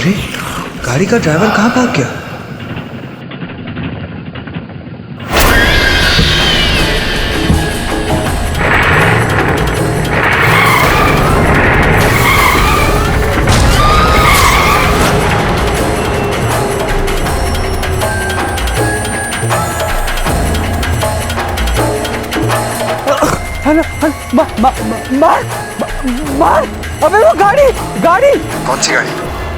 अरे गाड़ी का ड्राइवर कहाँ भाग गया? मार अबे वो गाड़ी कौन सी गाड़ी?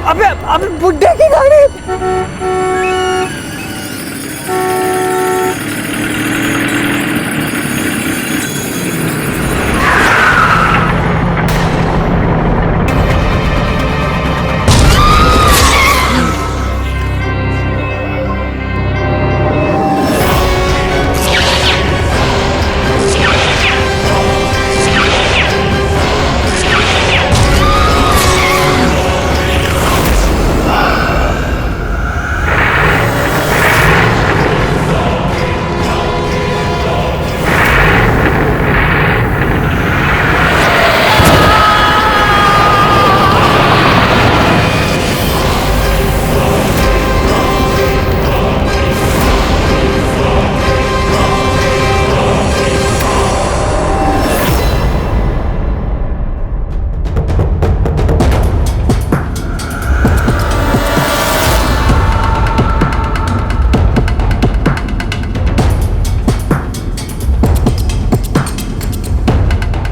अबे बुड्ढे की गाड़ी।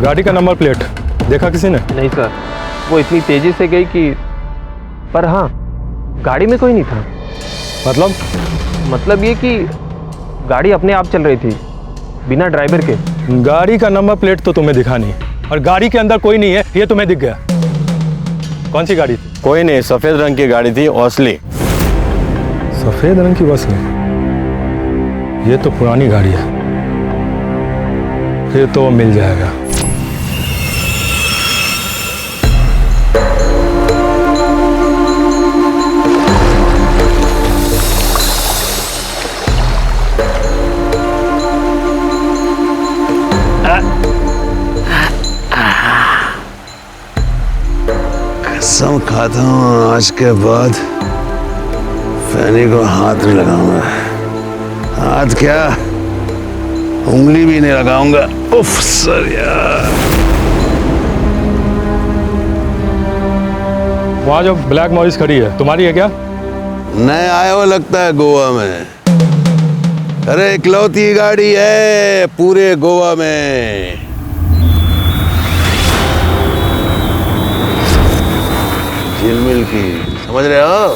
गाड़ी का नंबर प्लेट देखा किसी ने? नहीं सर, वो इतनी तेजी से गई कि, पर हाँ गाड़ी में कोई नहीं था। मतलब ये कि गाड़ी अपने आप चल रही थी बिना ड्राइवर के। गाड़ी का नंबर प्लेट तो तुम्हें दिखा नहीं और गाड़ी के अंदर कोई नहीं है ये तुम्हें दिख गया। कौन सी गाड़ी थी? कोई नहीं, सफेद रंग की गाड़ी थी, ओसली। सफेद रंग की बस है? ये तो पुरानी गाड़ी है, फिर तो मिल जाएगा। कसम खाता हूँ आज के बाद फैनी को हाथ नहीं लगाऊंगा। हाथ क्या, उंगली भी नहीं लगाऊंगा। उफ सर यार। वहाँ जो ब्लैक मॉरिस खड़ी है तुम्हारी है क्या? नए आए हो लगता है गोवा में। अरे इकलौती गाड़ी है पूरे गोवा में। झिलमिल की, समझ रहे हो?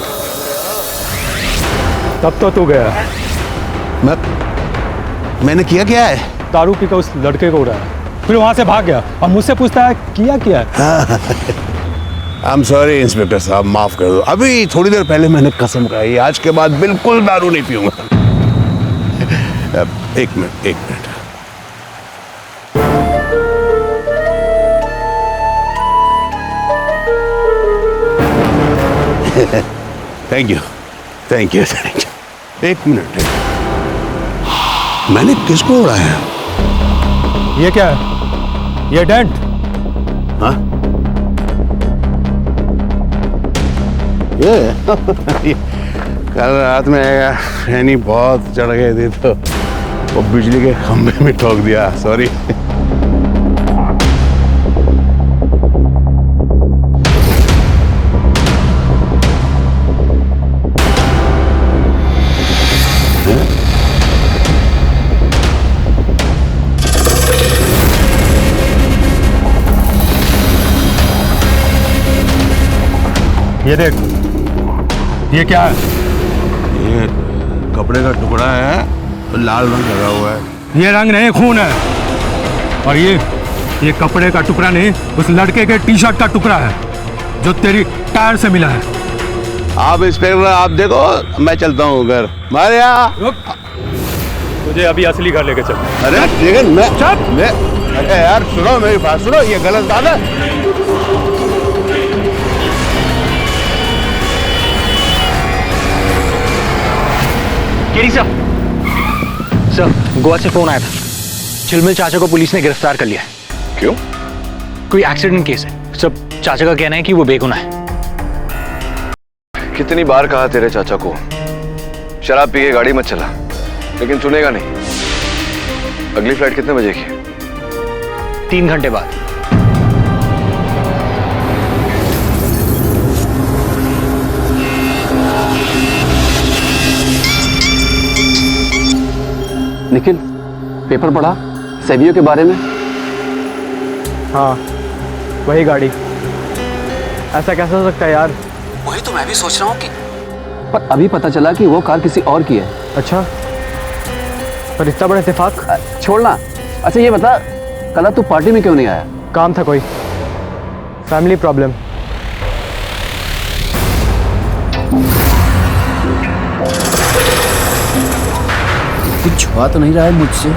तब तो तू गया। मैंने किया क्या है? दारू पी कर उस लड़के को उड़ाया, फिर वहां से भाग गया और मुझसे पूछता है किया क्या है? आई एम सॉरी इंस्पेक्टर साहब, माफ कर दो। अभी थोड़ी देर पहले मैंने कसम खाई आज के बाद बिल्कुल दारू नहीं पीऊंगा। एक मिनट। Thank you. एक मिनट। मैंने किसको उड़ाया? ये क्या है? ये डेंट? हाँ? ये कल रात में फैनी बहुत चढ़ गए थे तो वो बिजली के खंभे में ठोक दिया। सॉरी। ये देख, ये क्या है? ये कपड़े का टुकड़ा है, लाल रंग लगा हुआ है। ये रंग नहीं, खून है। और ये कपड़े का टुकड़ा नहीं, उस लड़के के टी शर्ट का टुकड़ा है जो तेरी टायर से मिला है। आप इंस्पेक्टर आप देखो, मैं चलता हूँ घर। मारिया तुझे अभी असली घर लेके चल। अरे लेकिन मैं अरे यार सुनो मेरी बात सुनो, ये गलत बात है। सर, गोवा से फोन आया था। झिलमिल चाचा को पुलिस ने गिरफ्तार कर लिया है। क्यों? कोई एक्सीडेंट केस है। सब चाचा का कहना है कि वो बेगुनाह है। कितनी बार कहा तेरे चाचा को शराब पी के गाड़ी मत चला, लेकिन सुनेगा नहीं। अगली फ्लाइट कितने बजे की है? 3 घंटे बाद। निखिल, पेपर पढ़ा सेवियो के बारे में? हाँ, वही गाड़ी। ऐसा कैसे हो सकता है यार? वही तो मैं भी सोच रहा हूँ कि पर अभी पता चला कि वो कार किसी और की है। अच्छा, पर इतना बड़ा इत्तेफाक? छोड़ना। अच्छा ये बता, कल तू पार्टी में क्यों नहीं आया? काम था कोई, फैमिली प्रॉब्लम। कुछ छुपा तो नहीं रहा है मुझसे?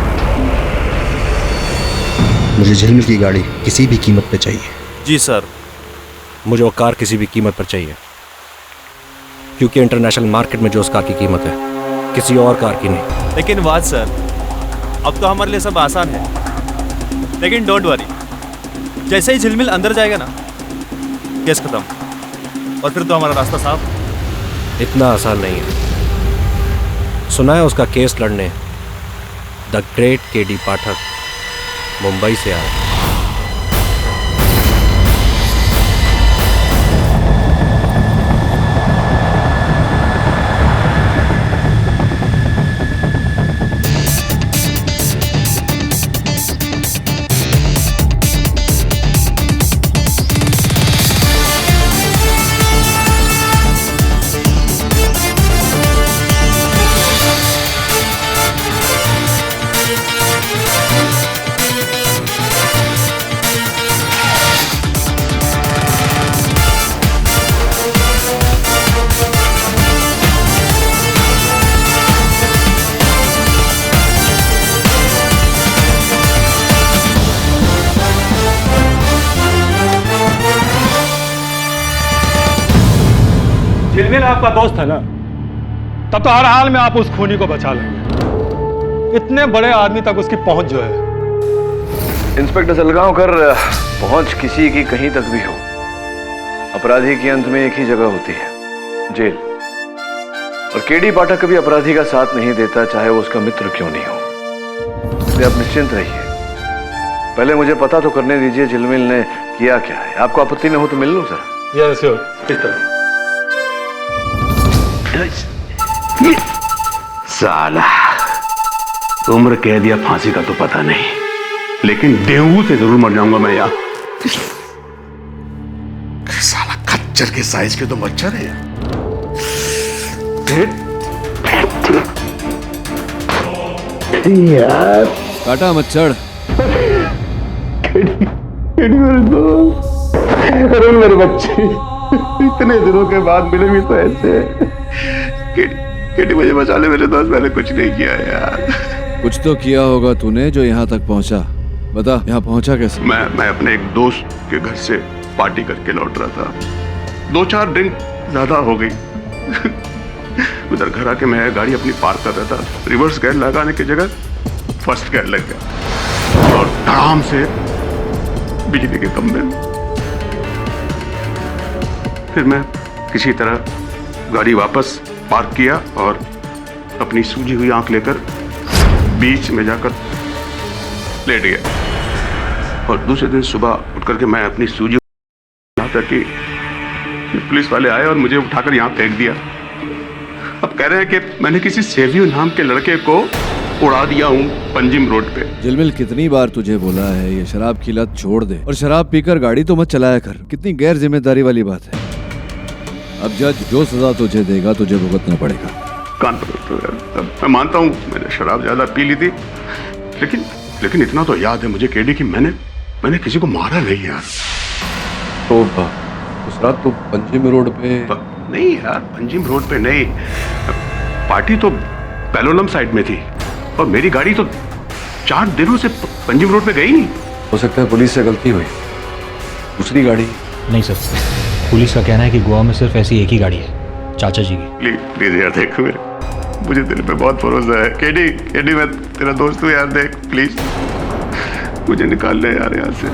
मुझे झिलमिल की गाड़ी किसी भी कीमत पे चाहिए। जी सर, मुझे वो कार किसी भी कीमत पर चाहिए, क्योंकि इंटरनेशनल मार्केट में जो उस कार की कीमत है किसी और कार की नहीं। लेकिन बात सर, अब तो हमारे लिए सब आसान है, लेकिन डोंट वरी, जैसे ही झिलमिल अंदर जाएगा ना, केस खत्म, और फिर तो हमारा रास्ता साफ। इतना आसान नहीं है। सुना है उसका केस लड़ने द ग्रेट केडी पाठक मुंबई से आया। झिलमिल आपका दोस्त है ना, तब तो हर हाल में आप उस खूनी को बचा लेंगे। इतने बड़े आदमी तक उसकी पहुंच जो है। इंस्पेक्टर सलगांवकर, पहुंच किसी की कहीं तक भी हो, अपराधी के अंत में एक ही जगह होती है, जेल। और केडी पाठक कभी अपराधी का साथ नहीं देता, चाहे वो उसका मित्र क्यों नहीं हो। इसलिए आप निश्चिंत रहिए। पहले मुझे पता तो करने दीजिए झिलमिल ने किया क्या है। आपको आपत्ति न हो तो मिल लूं सर? यस श्योर, इस तरह। साला उम्र कह दिया, फांसी का तो पता नहीं, लेकिन डेंगू से जरूर मर जाऊंगा मैं यार। साला खच्चर के साइज के तो मच्छर है यार। काटा मच्छर। मेरे दोस्त, अरे मेरे बच्चे, इतने दिनों के बाद मिले भी तो ऐसे। केडी मुझे बचा ले मेरे दोस्त, मैंने कुछ नहीं किया यार। कुछ तो किया होगा तूने जो यहाँ तक पहुँचा। बता, यहाँ पहुँचा कैसे? मैं अपने एक दोस्त के घर से पार्टी करके लौट रहा था। 2-4 ड्रिंक ज्यादा हो गई। उधर घर आके मैं गाड़ी अपनी पार्क कर रहा था, रिवर्स गियर लगाने की जगह फर्स्ट गियर लग गया और धड़ाम से बिजली के खंभे। फिर मैं किसी तरह गाड़ी वापस पार्क किया और अपनी सूजी हुई आंख लेकर बीच में जाकर लेट गया। और दूसरे दिन सुबह उठ करके मैं अपनी सूजी यहाँ तक कि पुलिस वाले आए और मुझे उठाकर यहाँ फेंक दिया। अब कह रहे हैं कि मैंने किसी सेवियो नाम के लड़के को उड़ा दिया हूँ पंजिम रोड पे। झिलमिल, कितनी बार तुझे बोला है ये शराब की लत छोड़ दे और शराब पीकर गाड़ी तो मत चलाया कर। कितनी गैर जिम्मेदारी वाली बात है। अब जज जो सजा तुझे देगा तुझे भुगतना पड़ेगा। कान पकड़। मैं मानता हूँ मैंने शराब ज्यादा पी ली थी, लेकिन इतना तो याद है मुझे केडी कि मैंने किसी को मारा नहीं यार। तो उस रात तो पंजिम रोड पे? नहीं यार, पंजिम रोड पे नहीं, पार्टी तो पेलोलम साइड में थी और मेरी गाड़ी तो 4 दिनों से पंजिम रोड पे गई नहीं। हो सकता है पुलिस से गलती हुई, दूसरी गाड़ी? नहीं सर, पुलिस का कहना है कि गोवा में सिर्फ ऐसी एक ही गाड़ी है, चाचा जी की। प्लीज यार देख, मुझे दिल पे बहुत भरोसा है। केडी मैं तेरा दोस्त हूँ यार, देख प्लीज मुझे निकाल ले यार यहाँ से।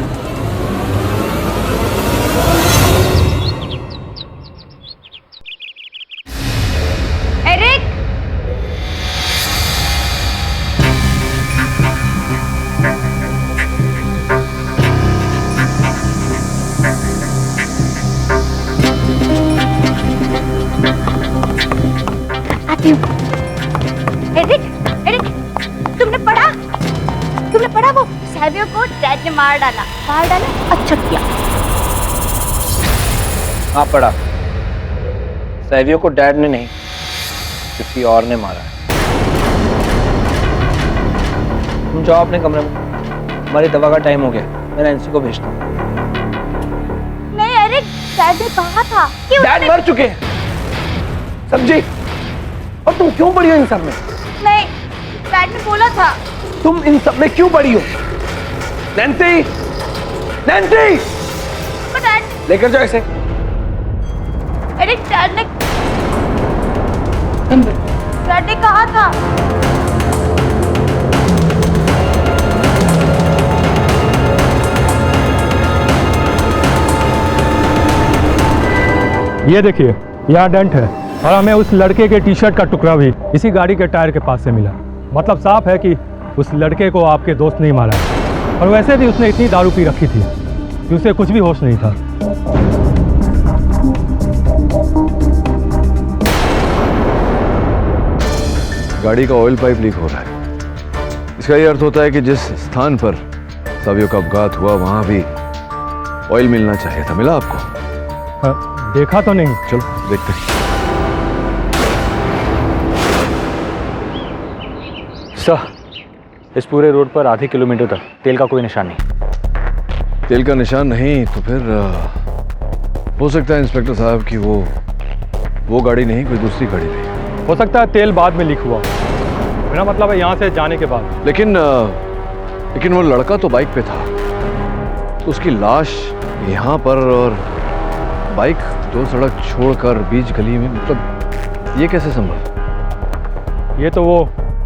तुम्हें पड़ा वो सैवियो को डैड ने मार डाला? अच्छा किया। हाँ पड़ा। सैवियो को डैड ने नहीं, किसी और ने मारा है। तुम जाओ अपने कमरे में, हमारी दवा का टाइम हो गया। मैं नैन्सी को भेजता हूँ। नहीं अरे डैड ने कहा था कि डैड मर चुके हैं समझी, और तुम क्यों पड़ी हो इन सब में? नहीं, डैड ने बोला था। तुम इन सब में क्यों पड़ी हो? नैन्सी, नैन्सी, लेकर जाओ इसे। अरे डैड ने कहा था। ये देखिए, यहाँ डेंट है और हमें उस लड़के के टी शर्ट का टुकड़ा भी इसी गाड़ी के टायर के पास से मिला। मतलब साफ है कि उस लड़के को आपके दोस्त नहीं मारा है। और वैसे भी उसने इतनी दारू पी रखी थी कि उसे कुछ भी होश नहीं था। गाड़ी का ऑयल पाइप लीक हो रहा है। इसका यह अर्थ होता है कि जिस स्थान पर सैवियो का अपघात हुआ वहां भी ऑयल मिलना चाहिए था। मिला आपको? देखा तो नहीं। चलो देखते हैं। सर, इस पूरे रोड पर आधे किलोमीटर तक तेल का कोई निशान नहीं। तेल का निशान नहीं तो फिर हो सकता है इंस्पेक्टर साहब कि वो गाड़ी नहीं, कोई दूसरी गाड़ी थी। हो सकता है तेल बाद में लीक हुआ। मेरा मतलब है यहाँ से जाने के बाद। लेकिन वो लड़का तो बाइक पे था, तो उसकी लाश यहाँ पर और बाइक दो सड़क छोड़कर बीच गली में, मतलब ये कैसे संभव? ये तो वो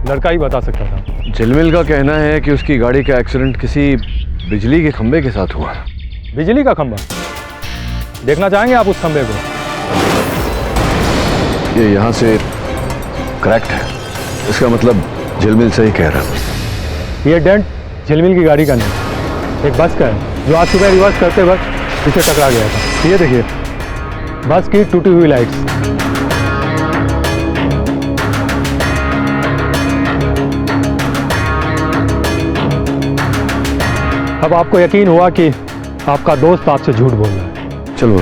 लड़का ही बता सकता था। झिलमिल का कहना है कि उसकी गाड़ी का एक्सीडेंट किसी बिजली के खंबे के साथ हुआ। बिजली का खंबा? देखना चाहेंगे आप उस खंबे को? ये यहाँ से करेक्ट है। इसका मतलब झिलमिल सही कह रहा है। ये डेंट झिलमिल की गाड़ी का नहीं, एक बस का है जो आज सुबह रिवर्स करते वक्त इसे टकरा गया था। ये देखिए, बस की टूटी हुई लाइट्स। अब आपको यकीन हुआ कि आपका दोस्त आपसे झूठ बोल रहा है। चलो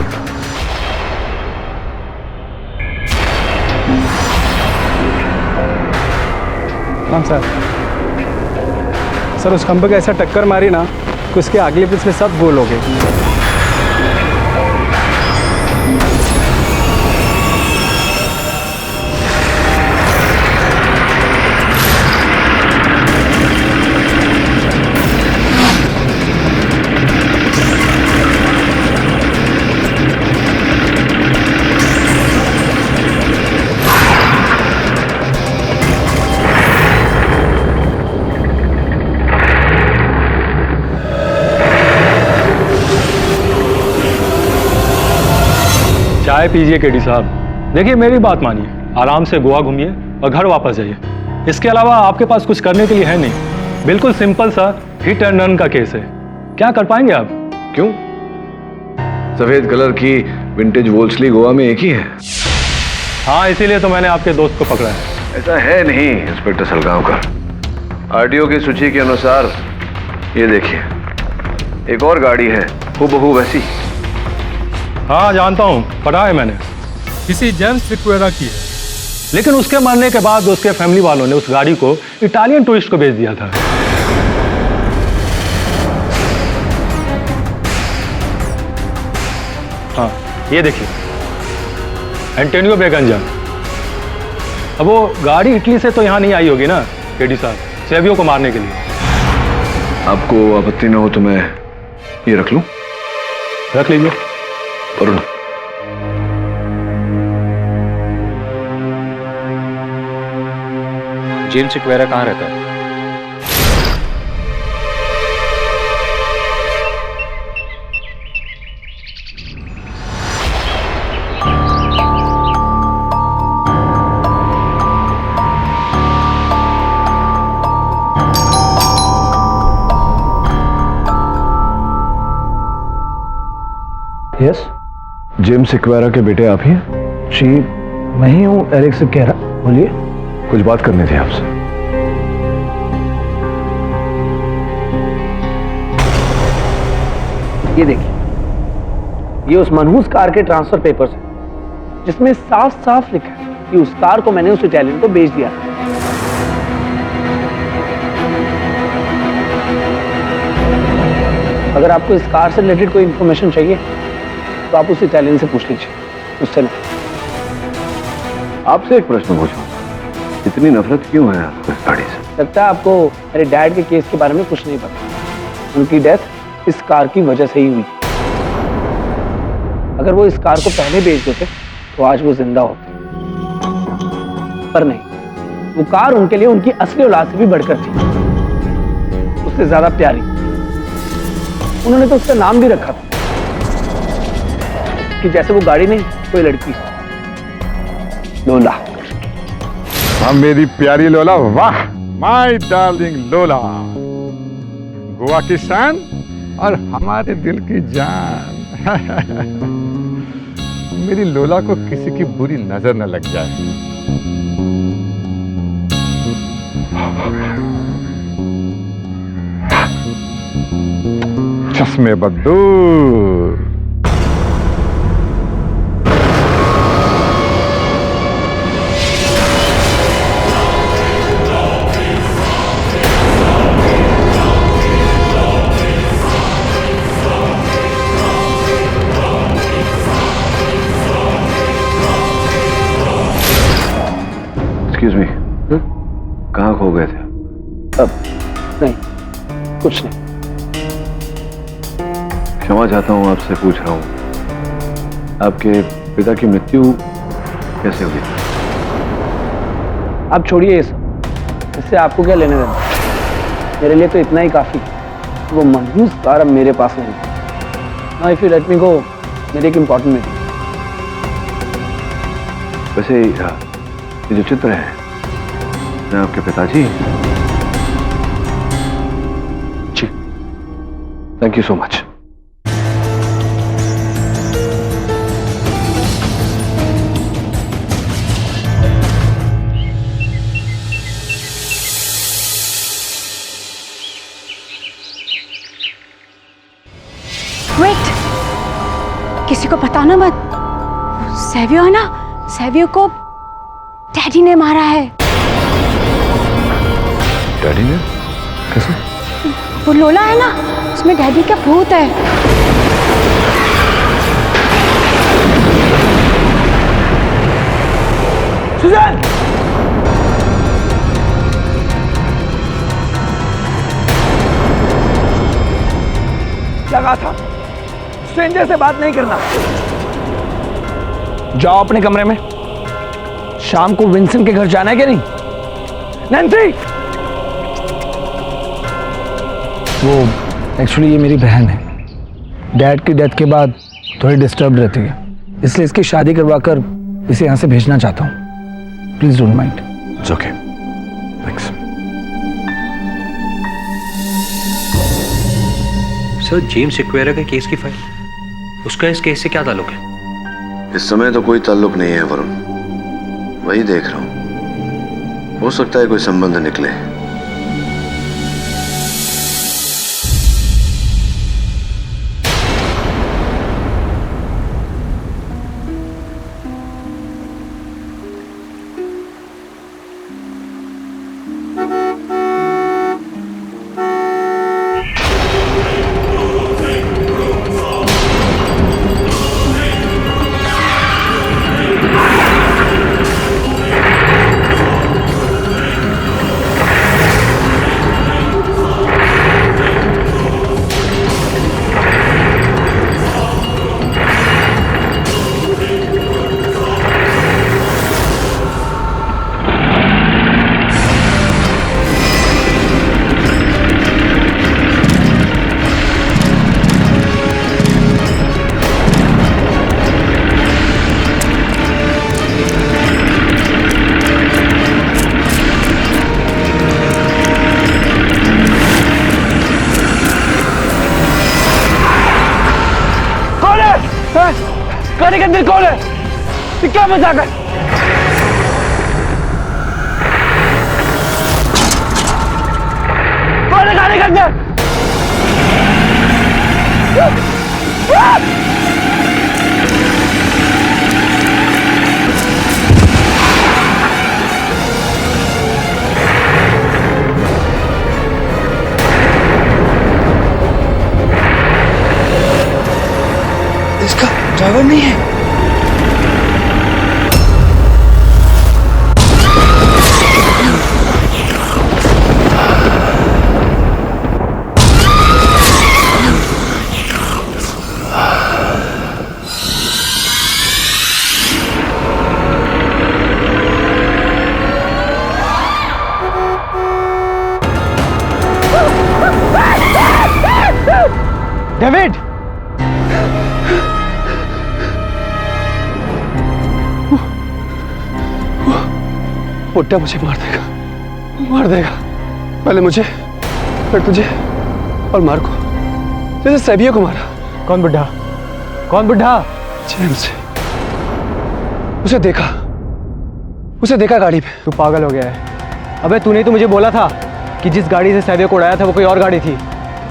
हाँ सर, उस खंबे को ऐसा टक्कर मारी ना कि उसके अगले पिछले सब गोल हो गए। चाय पीजिए केडी साहब। देखिए मेरी बात मानिए, आराम से गोवा घूमिए और घर वापस जाइए। इसके अलावा आपके पास कुछ करने के लिए है नहीं। बिल्कुल सिंपल सा हिट एंड रन का केस है। क्या कर पाएंगे आप? क्यों? सफेद कलर की विंटेज वोल्सली गोवा में एक ही है। हाँ, इसीलिए तो मैंने आपके दोस्त को पकड़ा है। ऐसा है नहीं इंस्पेक्टर सलगांवकर। आरटीओ की सूची के अनुसार ये देखिए, एक और गाड़ी है हूबहू वैसी। हाँ जानता हूँ, पढ़ा है मैंने। किसी जेम्स सिक्वेरा की है। लेकिन उसके मरने के बाद उसके फैमिली वालों ने उस गाड़ी को इटालियन टूरिस्ट को बेच दिया था। हाँ ये देखिए, एंटोनियो बेगंजा। अब वो गाड़ी इटली से तो यहाँ नहीं आई होगी ना केडी साहब, सैवियो को मारने के लिए। आपको आपत्ति न हो तो मैं ये रख लूं? रख लीजिए। अरुण, जेम्स सिक्वेरा कहाँ रहता है? यस, जेम्स सिक्वेरा के बेटे आप ही हैं? जी मैं ही हूँ, एरिक सिक्वेरा। बोलिए। कुछ बात करनी थी आपसे। ये देखिए, ये उस मनहूस कार के ट्रांसफर पेपर्स हैं, जिसमें साफ साफ लिखा है कि उस कार को मैंने उस इटालियन को बेच दिया। अगर आपको इस कार से रिलेटेड कोई इंफॉर्मेशन चाहिए तो आप उस इटालियन से पूछ लीजिए, उससे नहीं। आपसे एक प्रश्न पूछूं, इतनी नफरत क्यों है आपको इस गाड़ी से? लगता है आपको मेरे डैड के केस के बारे में कुछ नहीं पता। उनकी डेथ इस कार की वजह से ही हुई। अगर वो इस कार को पहले बेच देते तो आज वो जिंदा होते, पर नहीं, वो कार उनके लिए उनकी असली औलाद से भी बढ़कर थी, उससे ज्यादा प्यारी। उन्होंने तो उसका नाम भी रखा था कि जैसे वो गाड़ी नहीं, कोई लड़की, लोला। हाँ मेरी प्यारी लोला, वाह, माय डार्लिंग लोला, गोवा की शान और हमारे दिल की जान। मेरी लोला को किसी की बुरी नजर न लग जाए। चश्मे बदूर। एक्सक्यूज मी, कहाँ खो गए थे? अब नहीं, कुछ नहीं। क्षमा चाहता हूँ, आपसे पूछ रहा हूँ, आपके पिता की मृत्यु कैसे हुई? आप छोड़िए ये सब, इससे आपको क्या लेने देना? मेरे लिए तो इतना ही काफी। वो मनहूस कार अब मेरे पास नहीं। Now if you let me go, मेरी एक इंपॉर्टेंट मीटिंग। वैसे ये जो चित्र है, मैं आपके पिताजी? जी, thank you so much. Wait, किसी को बताना मत। सेवियो है ना, सेवियो को डैडी ने मारा है। डैडी ने? कैसे? वो लोला है ना, उसमें डैडी का भूत है। सुजैन! क्या कहा था? स्ट्रेंजर से बात नहीं करना। जाओ अपने कमरे में। शाम को विंसेंट के घर जाना है क्या नहीं? नैन्सी! वो एक्चुअली ये मेरी बहन है। डैड की डेथ के बाद थोड़ी डिस्टर्ब रहती है, इसलिए इसकी शादी करवाकर इसे यहाँ से भेजना चाहता हूँ। Please don't mind. It's okay, thanks. Sir, James एक्वेरा का केस की फाइल, उसका इस केस से क्या ताल्लुक है? इस समय तो कोई ताल्लुक नहीं है वरुण, वही देख रहा हूं। हो सकता है कोई संबंध निकले। गाड़ी के अंदर कौन है? ये क्या मजाक है? कौन है गाड़ी के अंदर? इसका ड्राइवर नहीं है। डेविड, बुड्ढा मुझे मार देगा, मार देगा। पहले मुझे, फिर तुझे और मार को, जैसे सैवियो को मारा। कौन बुड्ढा? कौन बुड्ढा? जेम्स, उसे देखा गाड़ी पे। तू पागल हो गया है। अबे तूने तो मुझे बोला था कि जिस गाड़ी से सैवियो को उड़ाया था वो कोई और गाड़ी थी,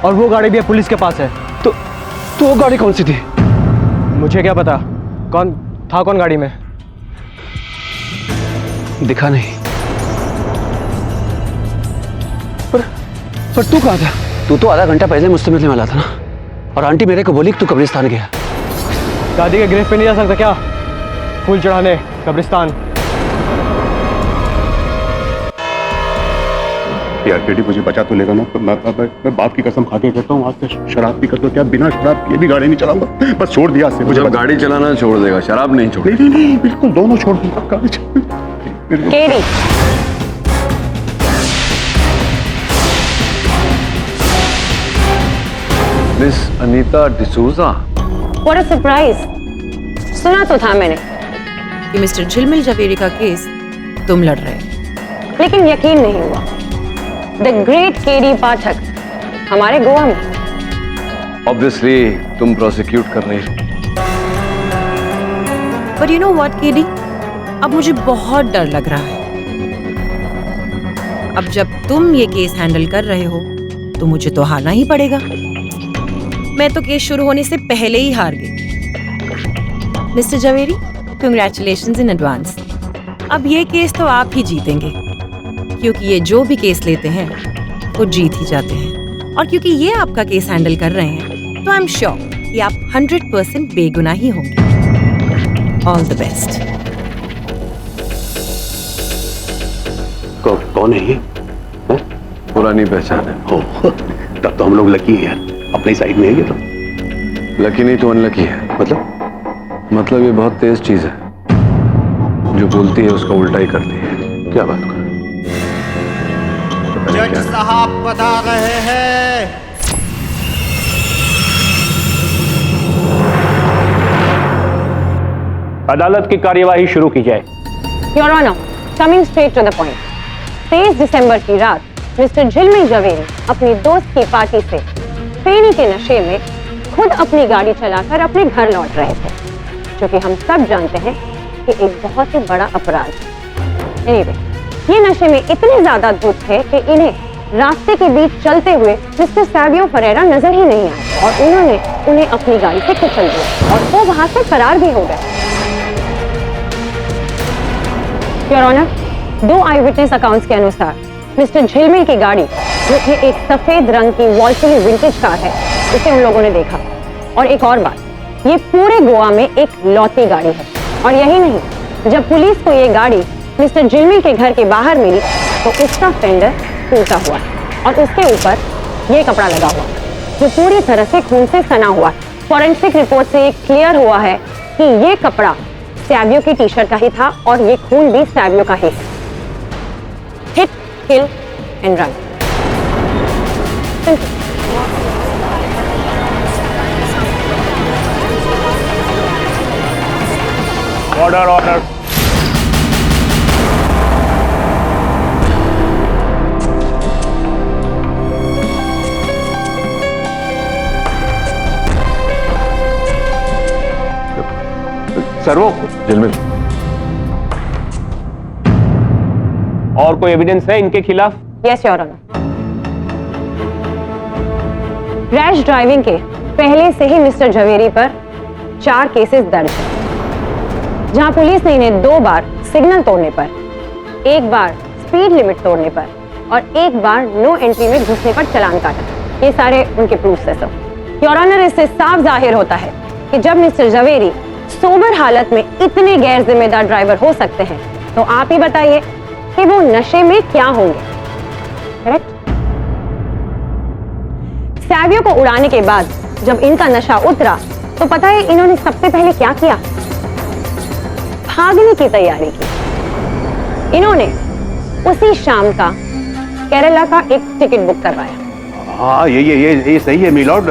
और वो गाड़ी भी अब पुलिस के पास है। तो वो गाड़ी कौन सी थी? मुझे क्या पता कौन था, कौन गाड़ी में। दिखा नहीं। पर तू कहाँ था? तू तो आधा घंटा पहले मुझसे मिलने वाला था ना, और आंटी मेरे को बोली कि तू कब्रिस्तान गया। दादी के ग्रेव पे नहीं जा सकता क्या? फूल चढ़ाने कब्रिस्तान। यार केडी, मुझे बचा तो लेगा ना? तो मैं बाप की कसम खा के कहता हूँ, आज से शराब पीकर तो क्या, बिना शराब पिए भी गाड़ी नहीं चलाऊंगा। बस छोड़ दिया से मुझे। गाड़ी चलाना छोड़ देगा, शराब नहीं छोड़। नहीं, बिल्कुल दोनों छोड़ दूंगा। गाड़ी KD, miss Anita D'Souza. What a surprise. सुना तो था मैंने कि मिस्टर झिलमिल जवेरी का केस तुम लड़ रहे हो, लेकिन यकीन नहीं हुआ। द ग्रेट केडी पाठक हमारे गोवा में। ऑब्वियसली तुम प्रोसिक्यूट कर रही हो। पर यू नो व्हाट केडी, अब मुझे बहुत डर लग रहा है। अब जब तुम ये केस हैंडल कर रहे हो तो मुझे तो हारना ही पड़ेगा। मैं तो केस शुरू होने से पहले ही हार गई। Mister Javeri, congratulations in advance. अब ये केस तो आप ही जीतेंगे, क्योंकि ये जो भी केस लेते हैं वो जीत ही जाते हैं। और क्योंकि ये आपका केस हैंडल कर रहे हैं तो आई एम श्योर कि आप 100% बेगुनाह ही होंगे। All the best. कौन है ये? पुरानी पहचान है। हो, तब तो हम लोग लकी हैं, अपनी साइड में है ये तो। लकी नहीं तो अनलकी है। मतलब ये बहुत तेज चीज है, जो बोलती है उसका उल्टा ही करती है। क्या बात कर? जज साहब बता रहे हैं। अदालत की कार्यवाही शुरू की जाए। Your honour, coming straight to the point. 23 दिसंबर की रात मिस्टर झिलमिल जवेरी अपनी दोस्त की पार्टी से फेनी के नशे में खुद अपनी गाड़ी चलाकर अपने घर लौट रहे थे, जो कि हम सब जानते हैं कि एक बहुत ही बड़ा अपराध है। एनीवे, ये नशे में इतने ज्यादा धुत थे कि इन्हें रास्ते के बीच चलते हुए मिस्टर सैवियो फरेरा नजर ही नहीं आए, और उन्होंने उन्हें अपनी गाड़ी से कुचल दिया और वो वहां से फरार भी हो गए। Your honour, 2 eye witness accounts के अनुसार मिस्टर झिलमिल की गाड़ी, जो कि एक सफेद रंग की वॉल्सली विंटेज कार है, उसे उन लोगों ने देखा। और एक और बात, ये पूरे गोवा में एक लौती गाड़ी है। और यही नहीं, जब पुलिस को ये गाड़ी मिस्टर झिलमिल के घर के बाहर मिली तो उसका फेंडर टूटा हुआ और उसके ऊपर ये कपड़ा लगा हुआ, जो पूरी तरह से खून से सना हुआ। फॉरेंसिक रिपोर्ट से ये क्लियर हुआ है कि ये कपड़ा सैवियो की टी शर्ट का ही था, और ये खून भी सैवियो का ही है। Hit, kill and run. Order order. Sir वो झिलमिल, और कोई एविडेंस है इनके खिलाफ? Yes your honour. Rash driving के पहले से ही मिस्टर झवेरी पर 4 केसेस दर्ज हैं, जहां पुलिस ने इन्हें 2 बार सिग्नल तोड़ने पर, 1 बार स्पीड लिमिट तोड़ने पर और 1 बार नो एंट्री में घुसने पर चालान काटा। ये सारे उनके प्रूफ है सब। योर ऑनर, इससे साफ जाहिर होता है कि जब मिस्टर झवेरी सोबर हालत में इतने गैर जिम्मेदार ड्राइवर हो सकते हैं, तो आप ही बताइए कि वो नशे में क्या होंगे। करेक्ट? सैवियो को उड़ाने के बाद जब इनका नशा उतरा तो पता है इन्होंने सबसे पहले क्या किया? भागने की तैयारी की। इन्होंने उसी शाम का केरला का एक टिकट बुक करवाया। हाँ, ये सही है मिलॉर्ड।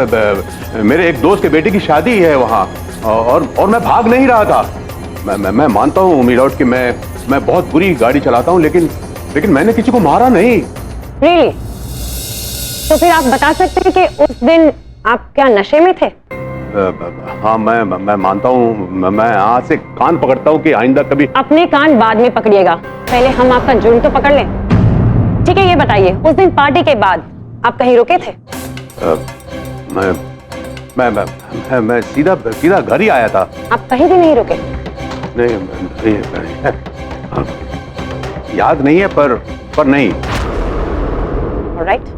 मेरे एक दोस्त के बेटे की शादी है वहाँ, और मैं भाग नहीं रहा था। मैं मानता हूँ मिलॉर्ड कि मैं बहुत बुरी गाड़ी चलाता हूँ, लेकिन मैंने किसी को मारा नहीं। Really? तो फिर आप बता सकते हैं कि उस दिन आप क्या नशे में थे? हाँ, मैं मानता हूँ। मैं आज से कान पकड़ता हूँ कि आइंदा कभी। अपने कान बाद में पकड़िएगा, पहले हम आपका जुर्म तो पकड़ लें। ठीक है, ये बताइए उस दिन पार्टी के बाद आप कहीं रुके थे? मैं सीधा घर ही आया था। आप कहीं भी नहीं रुके? नहीं, याद नहीं है, पर नहीं। Alright.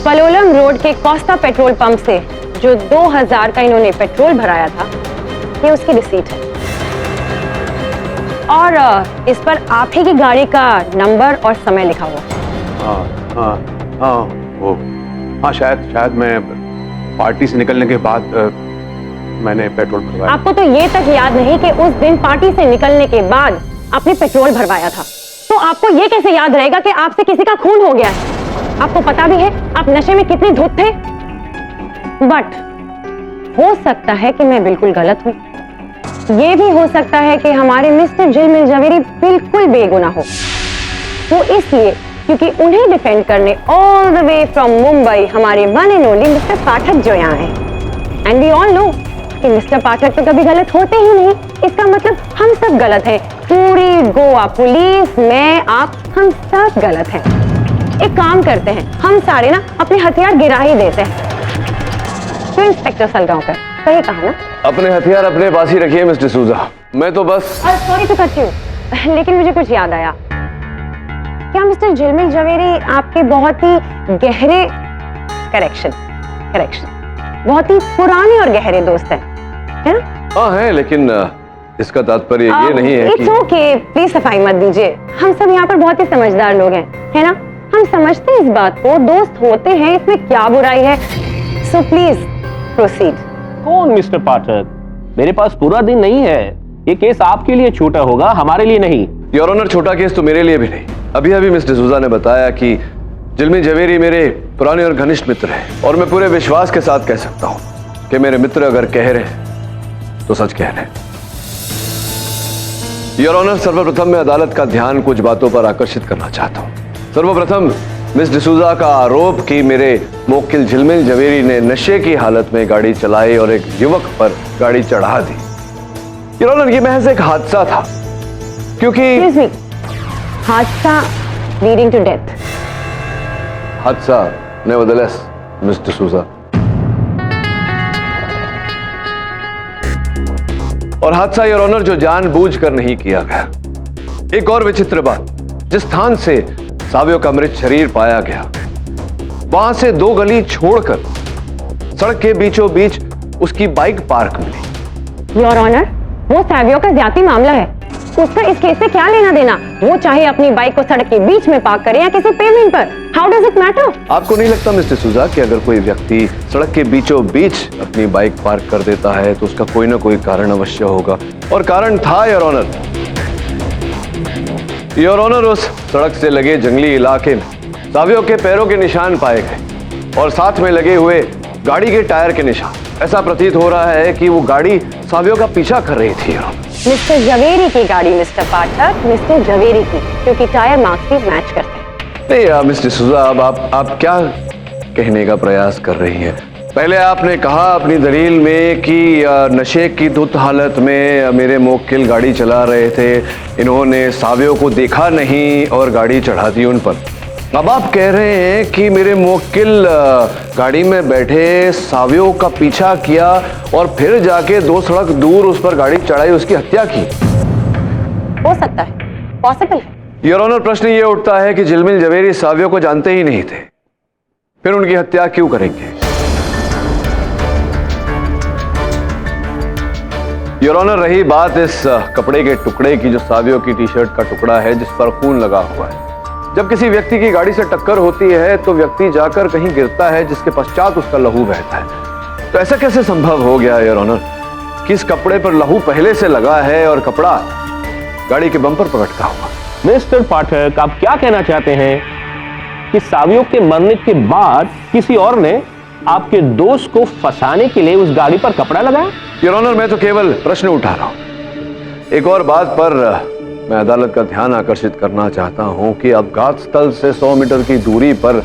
पलोलम रोड के कोस्टा पेट्रोल पंप से जो 2000 का इन्होंने पेट्रोल भराया था, ये उसकी रिसीट है। और इस पर आप ही की गाड़ी का नंबर और समय लिखा हुआ। हाँ, शायद मैं पार्टी से निकलने के बाद मैंने पेट्रोल भरवाया। आपको तो ये तक याद नहीं कि उस दिन पार्टी से निकलने के बाद आपने पेट्रोल भरवाया था, तो आपको ये कैसे याद रहेगा कि आपसे किसी का खून हो गया है? आपको पता भी है आप नशे में कितने धुत थे। बट हो सकता है कि मैं बिल्कुल गलत हूं। ये भी हो सकता है कि हमारे मिस्टर झिलमिल झवेरी बिल्कुल बेगुनाह हो। वो इसलिए क्योंकि उन्हें डिफेंड करने all the way from Mumbai हमारे वन एंड ओनली मिस्टर पाठक जो यहाँ हैं। एंड वी ऑल नो कि मिस्टर पाठक तो कभी गलत होते ही नहीं। इसका मतलब हम सब गलत हैं। पूरी गोवा पुलिस, मैं, आप, हम सब गलत हैं। एक काम करते हैं, हम सारे ना अपने हथियार गिरा ही देते हैं। तो इंस्पेक्टर सलगांवकर, सही कहा ना? अपने हथियार अपने पास ही रखिए मिस्टर सूजा। मैं तो बस सॉरी टू कट यू, लेकिन मुझे कुछ याद आया। क्या मिस्टर झिलमिल झवेरी आपके बहुत ही गहरे करेक्शन बहुत ही पुराने और गहरे दोस्त हैं, है ना? हाँ है, लेकिन इसका तात्पर्य ये नहीं है कि इट्स ओके, प्लीज सफाई मत दीजिए। हम सब यहाँ पर बहुत ही समझदार लोग हैं, है ना? हम समझते हैं इस बात को, दोस्त होते हैं, इसमें क्या बुराई है। So please proceed. कौन मिस्टर पाठक? मेरे पास पूरा दिन नहीं है। ये केस आपके लिए छोटा होगा, हमारे लिए नहीं। योर ऑनर, छोटा केस तो मेरे लिए भी नहीं। अभी मिस्टर सूजा ने बताया कि झिलमिल झवेरी मेरे पुराने और घनिष्ठ मित्र हैं, और मैं पूरे विश्वास के साथ कह सकता हूं कि मेरे मित्र अगर कह रहे हैं तो सच कह रहे हैं। योर ऑनर, सर्वप्रथम मैं अदालत का ध्यान कुछ बातों पर आकर्षित करना चाहता हूं। सर्वप्रथम मिस डिसूजा का आरोप कि मेरे मोक्किल झिलमिल झवेरी ने नशे की हालत में गाड़ी चलाई और एक युवक पर गाड़ी चढ़ा दी। योर ऑनर, ये महज एक हादसा था, क्योंकि हादसा लीडिंग टू डेथ। हादसा नेवरदलेस मिस डिसूजा। और हादसा योर ऑनर जो जानबूझकर नहीं किया गया। एक और विचित्र बात, जिस स्थान से सावियो का मृत शरीर पाया गया, वहां से 2 गली छोड़कर सड़क के बीचों बीच उसकी बाइक पार्क मिली। योर ऑनर, वो सावियो का ज्यादा मामला है, उसका इस केस से क्या लेना देना? वो चाहे अपनी बाइक को सड़क के बीच में पार्क करे या किसी पेमेंट पर, हाउ डज इट मैटर? आपको नहीं लगता मिस्टर सूजा कि अगर कोई व्यक्ति सड़क के बीचों बीच अपनी बाइक पार्क कर देता है तो उसका कोई ना कोई कारण अवश्य होगा? और कारण था योर ऑनर। योर ऑनर, उस सड़क से लगे जंगली इलाके में सावियो के पैरों के निशान पाए गए और साथ में लगे हुए गाड़ी के टायर के निशान। ऐसा प्रतीत हो रहा है कि वो गाड़ी सावियो का पीछा कर रही थी। मिस्टर झवेरी की गाड़ी मिस्टर पाठक, मिस्टर झवेरी की, क्योंकि टायर मार्क्स भी मैच करते हैं। नहीं मिस्टर सूजा, अब आप क्या कहने का प्रयास कर रही हैं? पहले आपने कहा अपनी दलील में कि नशे की धुत हालत में मेरे मोक्किल गाड़ी चला रहे थे, इन्होंने सावियो को देखा नहीं और गाड़ी चढ़ा दी उन पर। अब आप कह रहे हैं कि मेरे मुवक्किल गाड़ी में बैठे सावियों का पीछा किया और फिर जाके 2 सड़क दूर उस पर गाड़ी चढ़ाई, उसकी हत्या की। हो सकता है, पॉसिबल है। योर ऑनर, प्रश्न ये उठता है कि झिलमिल जवेरी सावियों को जानते ही नहीं थे, फिर उनकी हत्या क्यों करेंगे? योर ऑनर, रही बात इस कपड़े के टुकड़े की जो सावियों की टी शर्ट का टुकड़ा है जिस पर खून लगा हुआ है, जब किसी व्यक्ति की गाड़ी से टक्कर होती है तो व्यक्ति जाकर कहीं गिरता है जिसके पश्चात उसका लहू बहता है। तो ऐसा कैसे संभव हो गया योर ऑनर कि इस कपड़े पर लहू पहले से लगा है और कपड़ा गाड़ी के बम्पर पर लटका हुआ? मिस्टर पाठक, आप क्या कहना चाहते हैं कि सावियों के मरने के बाद किसी और ने आपके दोस्त को फंसाने के लिए उस गाड़ी पर कपड़ा लगाया? योर ऑनर, मैं तो केवल प्रश्न उठा रहा हूं। एक और बात पर मैं अदालत का ध्यान आकर्षित करना चाहता हूं कि अपघात स्थल से 100 मीटर की दूरी पर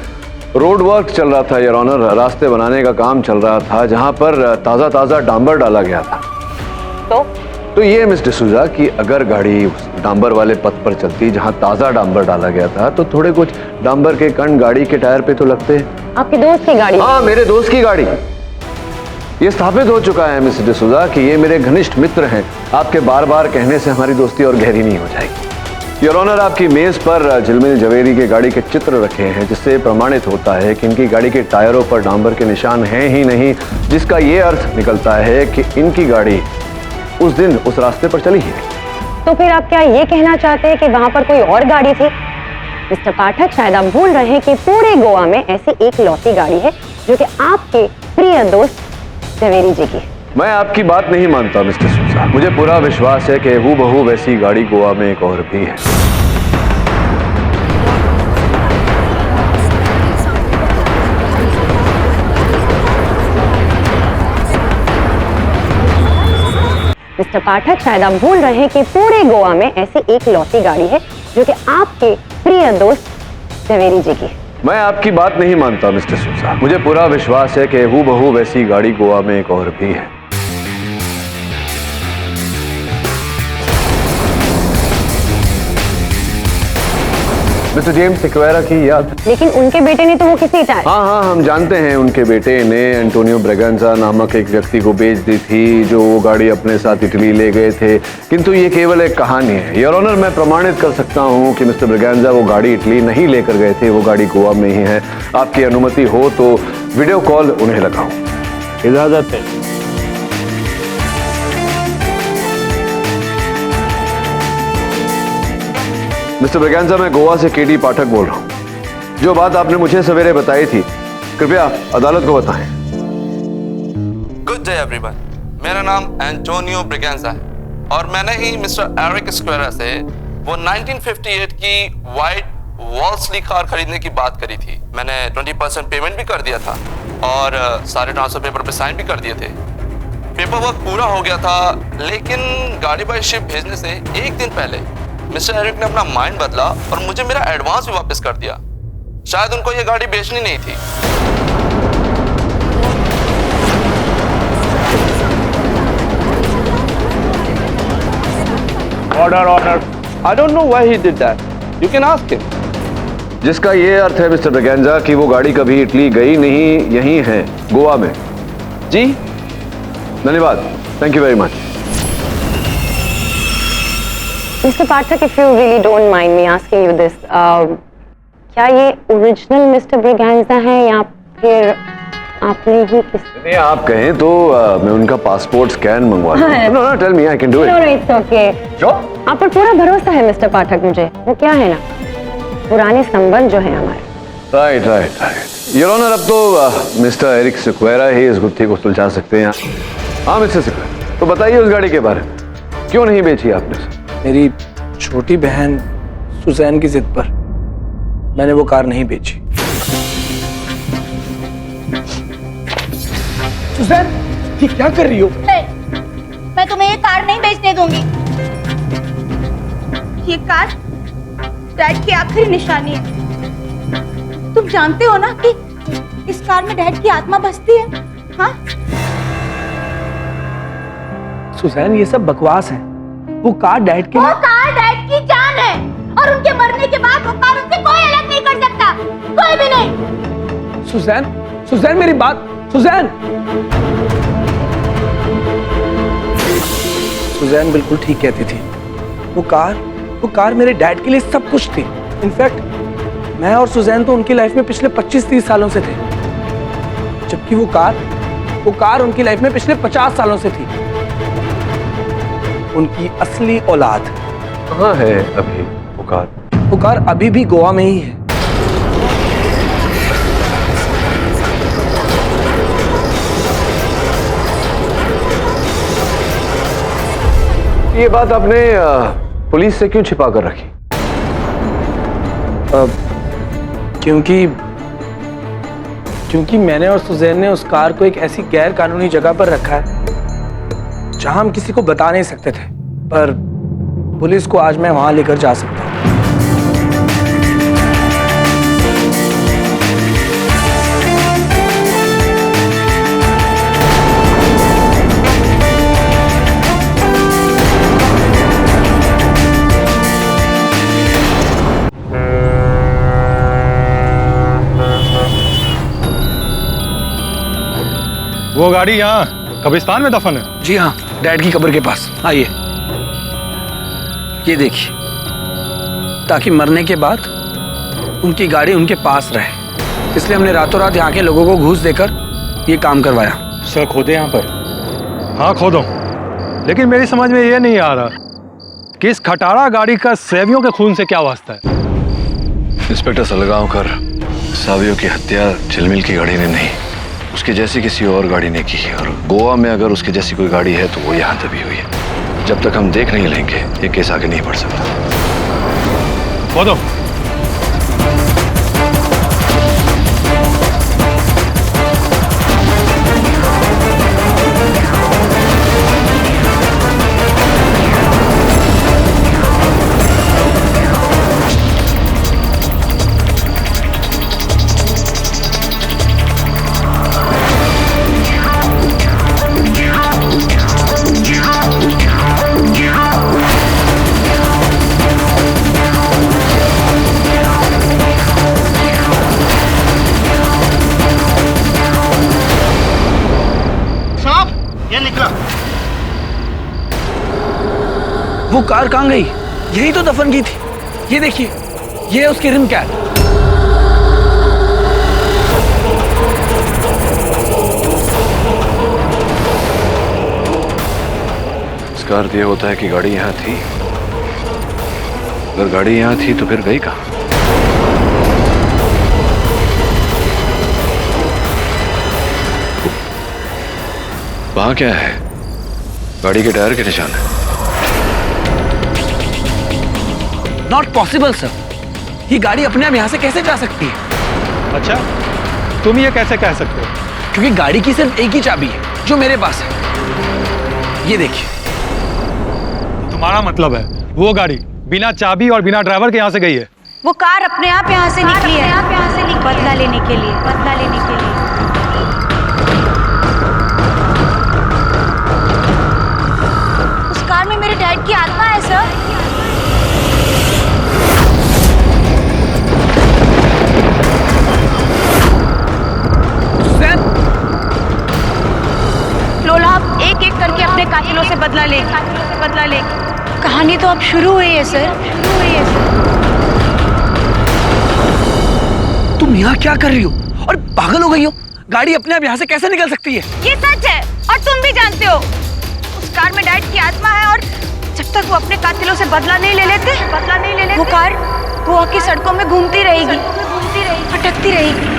रोड वर्क चल रहा था योर ऑनर, रास्ते बनाने का काम चल रहा था जहां पर ताजा ताजा डांबर डाला गया था। तो ये मिस डिसूजा कि अगर गाड़ी उस डांबर वाले पथ पर चलती जहां ताजा डांबर डाला गया था तो थोड़े कुछ डांबर के कण गाड़ी के टायर पे तो लगते। आपके दोस्त की गाड़ी? हाँ, मेरे दोस्त की गाड़ी। ये स्थापित हो चुका है मिस डिसूजा कि ये मेरे घनिष्ठ मित्र हैं। आपके बार बार कहने से हमारी दोस्ती और गहरी नहीं हो जाएगी। योर ऑनर, आपकी मेज पर झिलमिल जवेरी की गाड़ी के चित्र रखे हैं जिससे प्रमाणित होता है कि इनकी गाड़ी के टायरों पर डांबर के निशान हैं ही नहीं, जिसका ये अर्थ निकलता है कि इनकी गाड़ी उस दिन उस रास्ते पर चली ही नहीं। तो फिर आप क्या ये कहना चाहते हैं कि वहां पर कोई और गाड़ी थी? मिस्टर पाठक, शायद आप भूल रहे हैं कि पूरे गोवा में ऐसी एक लौती गाड़ी है जो कि आपके प्रिय दोस्त जवेरी जी की। मैं आपकी बात नहीं मानता मिस्टर सूजा। मुझे पूरा विश्वास है कि हूबहू वैसी गाड़ी गोवा में एक और भी है। मिस्टर पाठक, शायद आप भूल रहे हैं कि पूरे गोवा में ऐसी एक लौती गाड़ी है जो कि आपके प्रिय दोस्त जवेरी जी की। मैं आपकी बात नहीं मानता मिस्टर सूजा। मुझे पूरा विश्वास है कि हूबहू वैसी गाड़ी गोवा में एक और भी है। मिस्टर जेम्स सिक्वेरा की याद? लेकिन उनके बेटे ने तो वो किसी टायर। हाँ, हम जानते हैं उनके बेटे ने एंटोनियो ब्रेगेंजा नामक एक व्यक्ति को बेच दी थी जो वो गाड़ी अपने साथ इटली ले गए थे, किंतु ये केवल एक कहानी है। योर ऑनर, मैं प्रमाणित कर सकता हूँ कि मिस्टर ब्रेगेंजा वो गाड़ी इटली नहीं लेकर गए थे, वो गाड़ी गोवा में ही है। आपकी अनुमति हो तो वीडियो कॉल उन्हें लगाऊं। इजाजत है। मिस्टर ब्रेगेंजा, मैं गोवा से केडी पाठक बोल रहा हूँ। जो बात आपने मुझे सवेरे बताई थी, कृपया अदालत को बताएं। गुड डे एवरीवन, मेरा नाम एंटोनियो ब्रेगेंजा है और मैंने ही मिस्टर एरिक स्क्वेरा से वो 1958 की वाइट वॉल्सली कार खरीदने की बात करी थी। मैंने 20% पेमेंट भी कर दिया था और सारे ट्रांसफर पेपर पे साइन भी कर दिए थे। पेपर वर्क पूरा हो गया था, लेकिन गाड़ी बाय शिप भेजने से एक दिन पहले मिस्टर एरिक ने अपना माइंड बदला और मुझे मेरा एडवांस भी वापस कर दिया। शायद उनको ये गाड़ी बेचनी नहीं थी। Order. I don't know why he did that. You can ask him. जिसका ये अर्थ है मिस्टर ब्रेगेंजा कि वो गाड़ी कभी इटली गई नहीं, यही है गोवा में। जी, धन्यवाद। Thank you very much. Mr. Pathak, if you really don't mind me asking you this, क्या ये ओरिजिनल मिस्टर ब्रेगेंजा है या फिर आपने ही किस? नहीं, आप कहें तो मैं उनका पासपोर्ट स्कैन मंगवा दूं। No, tell me, I can do it. No, it's okay. Sure? आप पर पूरा भरोसा है मिस्टर पाठक मुझे। वो क्या है ना, पुराने संबंध जो है हमारे। राइट। योर ऑनर, अब तो मिस्टर एरिक सिक्वेरा ही इस गुत्थी को सुलझा सकते हैं। हाँ मिस्टर सिक्वेरा, तो बताइए उस गाड़ी के बारे में, क्यों नहीं बेची आपने? मेरी छोटी बहन सुजैन की जिद पर मैंने वो कार नहीं बेची। सुजैन, ये क्या कर रही हो? नहीं, मैं तुम्हें ये कार नहीं बेचने दूंगी। ये कार डैड की आखिरी निशानी है। तुम जानते हो ना कि इस कार में डैड की आत्मा बसती है। हाँ? सुजैन, ये सब बकवास है। वो कार डैड की जान है और उनके मरने के बाद वो कार उनसे कोई अलग नहीं कर सकता। सुजैन, सुजैन मेरी बात, सुजैन। सुजैन बिल्कुल ठीक कहती थी। वो कार मेरे डैड के लिए सब कुछ थी। इनफैक्ट मैं और सुजैन तो उनकी लाइफ में पिछले 25-30 सालों से थे, जबकि वो कार उनकी लाइफ में पिछले 50 सालों से थी। उनकी असली औलाद कहाँ है अभी वो कार अभी भी गोवा में ही है। ये बात आपने पुलिस से क्यों छिपा कर रखी? क्योंकि मैंने और सुजैन ने उस कार को एक ऐसी गैर कानूनी जगह पर रखा है जहां हम किसी को बता नहीं सकते थे, पर पुलिस को आज मैं वहां लेकर जा सकता हूं। वो गाड़ी यहाँ कब्रिस्तान में दफन है? जी हाँ, डैड की कब्र के पास। आइए, ये देखिए, ताकि मरने के बाद उनकी गाड़ी उनके पास रहे, इसलिए हमने रातों रात यहाँ के लोगों को घूस देकर ये काम करवाया। सर खोदे यहाँ पर? हाँ खोदो, लेकिन मेरी समझ में ये नहीं आ रहा कि इस खटारा गाड़ी का सैवियों के खून से क्या वास्ता है। इंस्पेक्टर सलगांवकर, सावियों की हत्या झिलमिल की गाड़ी ने नहीं, उसकी जैसी किसी और गाड़ी ने की है। और गोवा में अगर उसकी जैसी कोई गाड़ी है तो वो यहाँ दबी हुई है। जब तक हम देख नहीं लेंगे ये केस आगे नहीं बढ़ सकता। खोदो। वो कार कहाँ गई? यही तो दफन की थी। ये देखिए, ये है उसकी रिम कैप। इसका अर्थ ये होता है कि गाड़ी यहाँ थी। अगर गाड़ी यहाँ थी तो फिर गई कहाँ? वहां क्या है? गाड़ी के टायर के निशान है। नॉट पॉसिबल सर, ये गाड़ी अपने आप यहाँ से कैसे जा सकती है? अच्छा, तुम ये कैसे कह सकते हो? क्योंकि गाड़ी की सिर्फ एक ही चाबी है जो मेरे पास है। ये देखिए। तुम्हारा मतलब है वो गाड़ी बिना चाबी और बिना ड्राइवर के यहाँ से गई है? वो कार अपने आप यहाँ से निकली है, बदला लेने के लिए। उस कार में मेरे डैड की आत्मा है सर। लोला, आप एक एक करके अपने कातिलों से बदला ले। कहानी तो अब शुरू हुई है सर। तुम यहाँ क्या कर रही हो? और पागल हो गई हो? गाड़ी अपने आप यहाँ से कैसे निकल सकती है? ये सच है और तुम भी जानते हो। उस कार में डैड की आत्मा है और जब तक वो अपने कातिलों से बदला नहीं ले लेते, वो कार गोवा की सड़कों में घूमती रहेगी, भटकती रहेगी।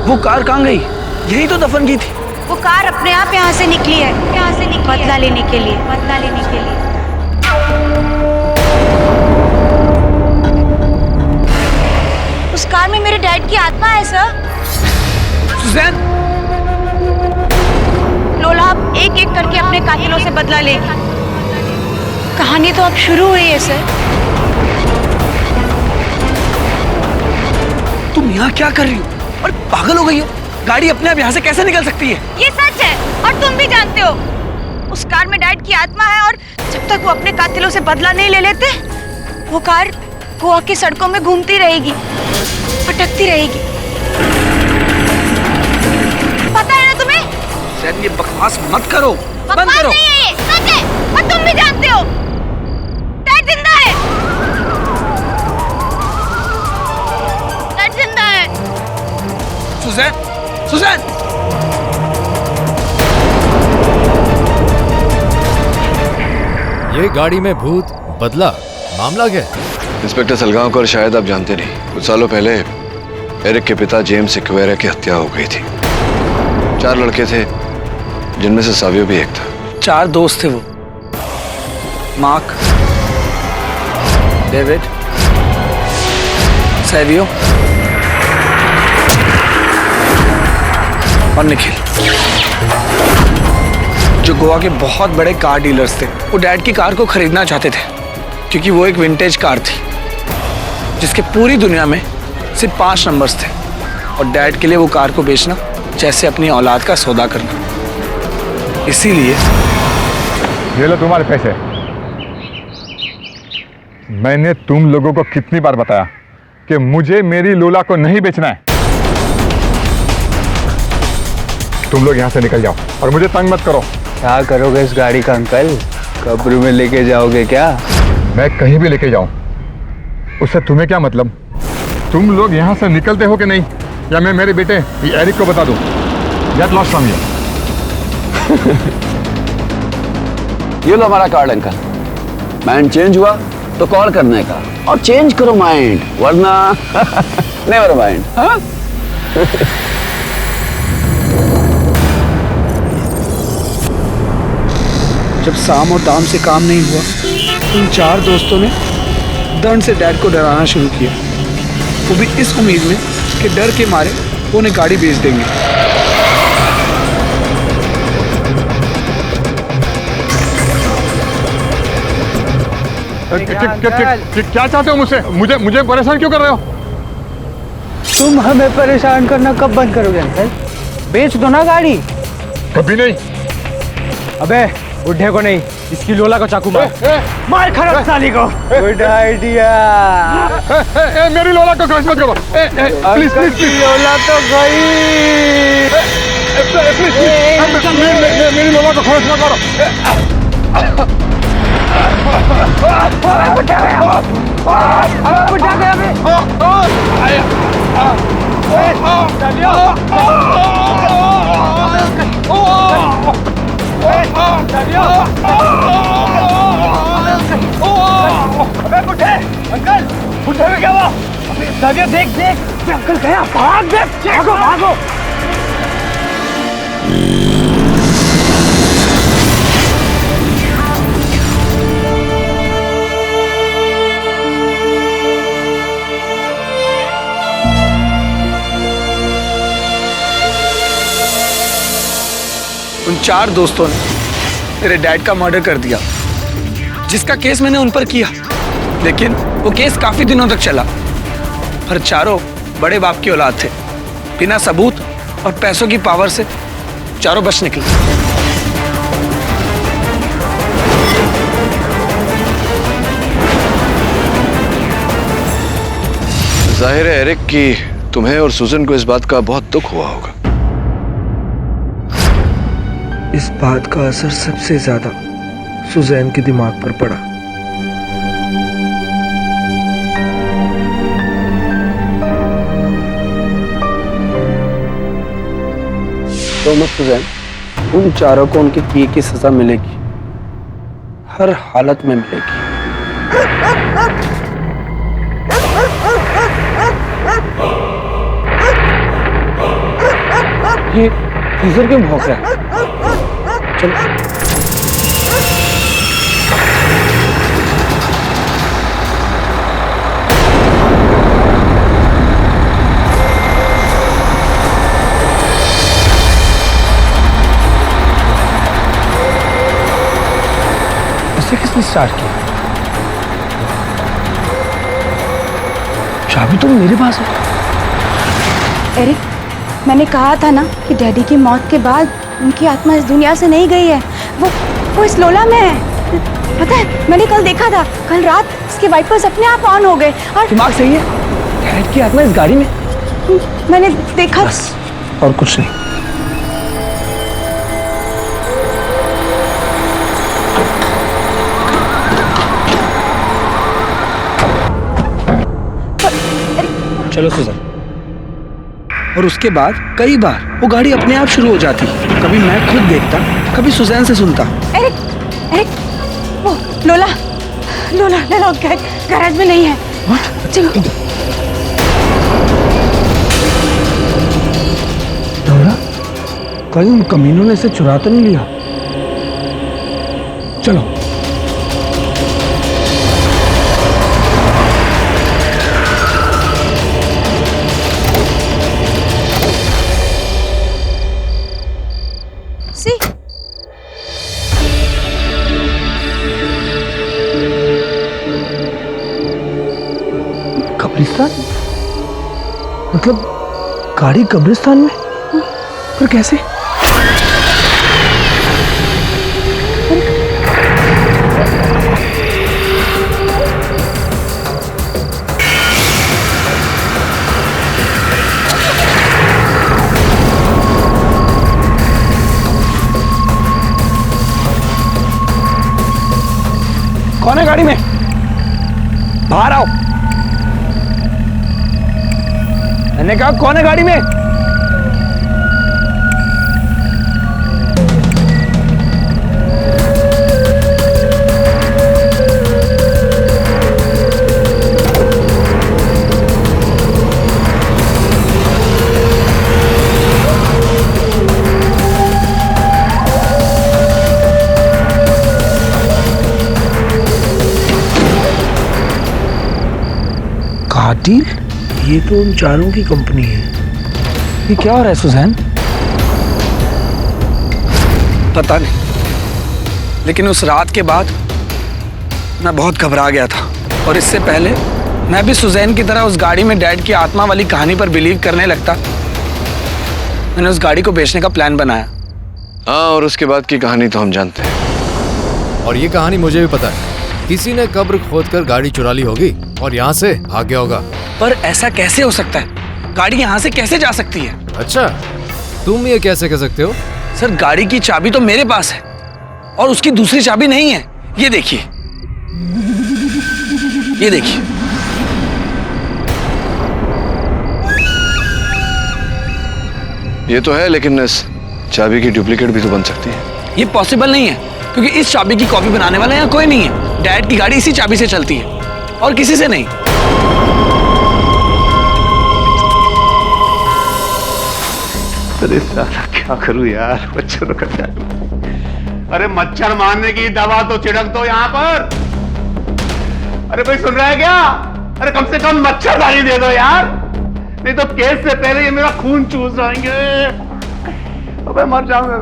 वो कार कहाँ गई? यही तो दफन की थी। वो कार अपने आप यहाँ से निकली है, बदला लेने के लिए। उस कार में मेरे डैड की आत्मा है सर। सुजैन! लोला अब एक एक करके अपने कातिलों से बदला लेगी। कहानी तो अब शुरू हुई है सर। तुम यहाँ क्या कर रही हो? और पागल हो गई हो? गाड़ी अपने आप यहाँ से कैसे निकल सकती है? ये सच है और तुम भी जानते हो। उस कार में डैड की आत्मा है और जब तक वो अपने कातिलों से बदला नहीं ले लेते, वो कार गोवा की सड़कों में घूमती रहेगी, भटकती रहेगी। पता है ना तुम्हें? सैन, ये बकवास मत करो, बंद करो। नहीं है ये, सच है और तुम भी जानते हो। डैड जिंदा है, डैड जिंदा है। Suzanne, Suzanne! ये गाड़ी में भूत बदला, मामला क्या है? इंस्पेक्टर सलगांवकर, शायद आप जानते नहीं, कुछ सालों पहले एरिक के पिता जेम्स सिक्वेरा की हत्या हो गई थी। 4 लड़के थे, जिनमें से सावियो भी एक था। 4 दोस्त थे वो। मार्क, डेविड, सैवियो और निखिल, जो गोवा के बहुत बड़े कार डीलर्स थे। वो डैड की कार को खरीदना चाहते थे क्योंकि वो एक विंटेज कार थी जिसके पूरी दुनिया में सिर्फ 5 नंबर्स थे, और डैड के लिए वो कार को बेचना जैसे अपनी औलाद का सौदा करना। इसीलिए ये लो तुम्हारे पैसे। मैंने तुम लोगों को कितनी बार बताया कि मुझे मेरी लोला को नहीं बेचना है। तुम लोग यहाँ से निकल जाओ और मुझे तंग मत करो। क्या करोगे इस गाड़ी का अंकल? कब्र में लेके जाओगे क्या? मैं कहीं भी लेके जाऊं, उससे तुम्हें क्या मतलब? तुम लोग यहाँ से निकलते हो कि नहीं, या मैं मेरे बेटे एरिक को बता दूं? Get lost from here. ये लो हमारा कार्ड अंकल। माइंड चेंज हुआ तो कॉल करने का, और चेंज करो माइंड, वरना नेवर माइंड। हाँ? जब साम और दाम से काम नहीं हुआ, उन 4 दोस्तों ने दंड से डैड को डराना शुरू किया, वो भी इस उम्मीद में कि डर के मारे वो उन्हें गाड़ी बेच देंगे। क्या चाहते हो मुझसे? मुझे परेशान क्यों कर रहे हो? तुम हमें परेशान करना कब बंद करोगे अंकल? बेच दो ना गाड़ी। कभी नहीं। अबे बुढ़े को नहीं, इसकी लोला को चाकू मार। मार खराब साली को। Good idea. मेरी लोला को क्रश मत करो। Please please please. लोला तो गई। प्लीज मेरी लोला को क्रश मत करो। अंकल, बुढ़े में क्या हुआ? देख देख, अंकल गया। भाग, देख, भागो भागो। उन 4 दोस्तों ने मेरे डैड का मर्डर कर दिया, जिसका केस मैंने उन पर किया, लेकिन वो केस काफी दिनों तक चला। पर चारों बड़े बाप की औलाद थे। बिना सबूत और पैसों की पावर से चारों बच निकले। जाहिर है एरिक की तुम्हें और सुजन को इस बात का बहुत दुख हुआ होगा। इस बात का असर सबसे ज्यादा सुजैन के दिमाग पर पड़ा। तो मत सुजैन, उन चारों को उनके किए की सजा मिलेगी, हर हालत में मिलेगी। ये फ्रीजर क्यों भौंक रहा है? चलो। वापस स्टार्ट किया? चाबी तो मेरे पास है। एरिक, मैंने कहा था ना कि डैडी की मौत के बाद उनकी आत्मा इस दुनिया से नहीं गई है। वो इस लोला में है। पता है, मैंने कल देखा था, कल रात इसके वाइपर्स अपने आप ऑन हो गए और दिमाग सही है? डैड की आत्मा इस गाड़ी में? मैंने देखा। बस, और कुछ नहीं। चलो सुजन। और उसके बाद कई बार वो गाड़ी अपने आप शुरू हो जाती। कभी मैं खुद देखता, कभी सुजैन से सुनता। एरिक, वो लोला गैराज में नहीं है। चलो। लोला, कहीं उन कमीनों ने इसे चुरा तो नहीं लिया? चलो। कब्रिस्तान? मतलब गाड़ी कब्रिस्तान में? पर कैसे? कौन है गाड़ी में? बाहर आओ। मैंने कहा कौन है गाड़ी में? कातिल? ये तो उन चारों की कंपनी है। ये क्या हो रहा है सुजैन? पता नहीं, लेकिन उस रात के बाद मैं बहुत घबरा गया था। और इससे पहले मैं भी सुजैन की तरह उस गाड़ी में डैड की आत्मा वाली कहानी पर बिलीव करने लगता, मैंने उस गाड़ी को बेचने का प्लान बनाया। हाँ, और उसके बाद की कहानी तो हम जानते हैं। और ये कहानी मुझे भी पता है। किसी ने कब्र खोदकर गाड़ी चुरा ली होगी और यहाँ से भाग गया होगा। पर ऐसा कैसे हो सकता है? गाड़ी यहाँ से कैसे जा सकती है? अच्छा, तुम ये कैसे कह सकते हो? सर, गाड़ी की चाबी तो मेरे पास है और उसकी दूसरी चाबी नहीं है। ये देखिए, ये देखिए। ये तो है, लेकिन इस चाबी की डुप्लीकेट भी तो बन सकती है। ये पॉसिबल नहीं है, क्योंकि इस चाबी की कॉपी बनाने वाला यहाँ कोई नहीं है। डैड की गाड़ी इसी चाबी से चलती है और किसी से नहीं। अरे साला क्या करूं यार, मच्छर कटा। अरे मच्छर मारने की दवा तो छिड़क दो यहाँ पर। अरे भाई सुन रहा है क्या? अरे कम से कम मच्छरदानी दे दो यार, नहीं तो केस से पहले ये मेरा खून चूस जाएंगे। अबे मर जाऊंगा।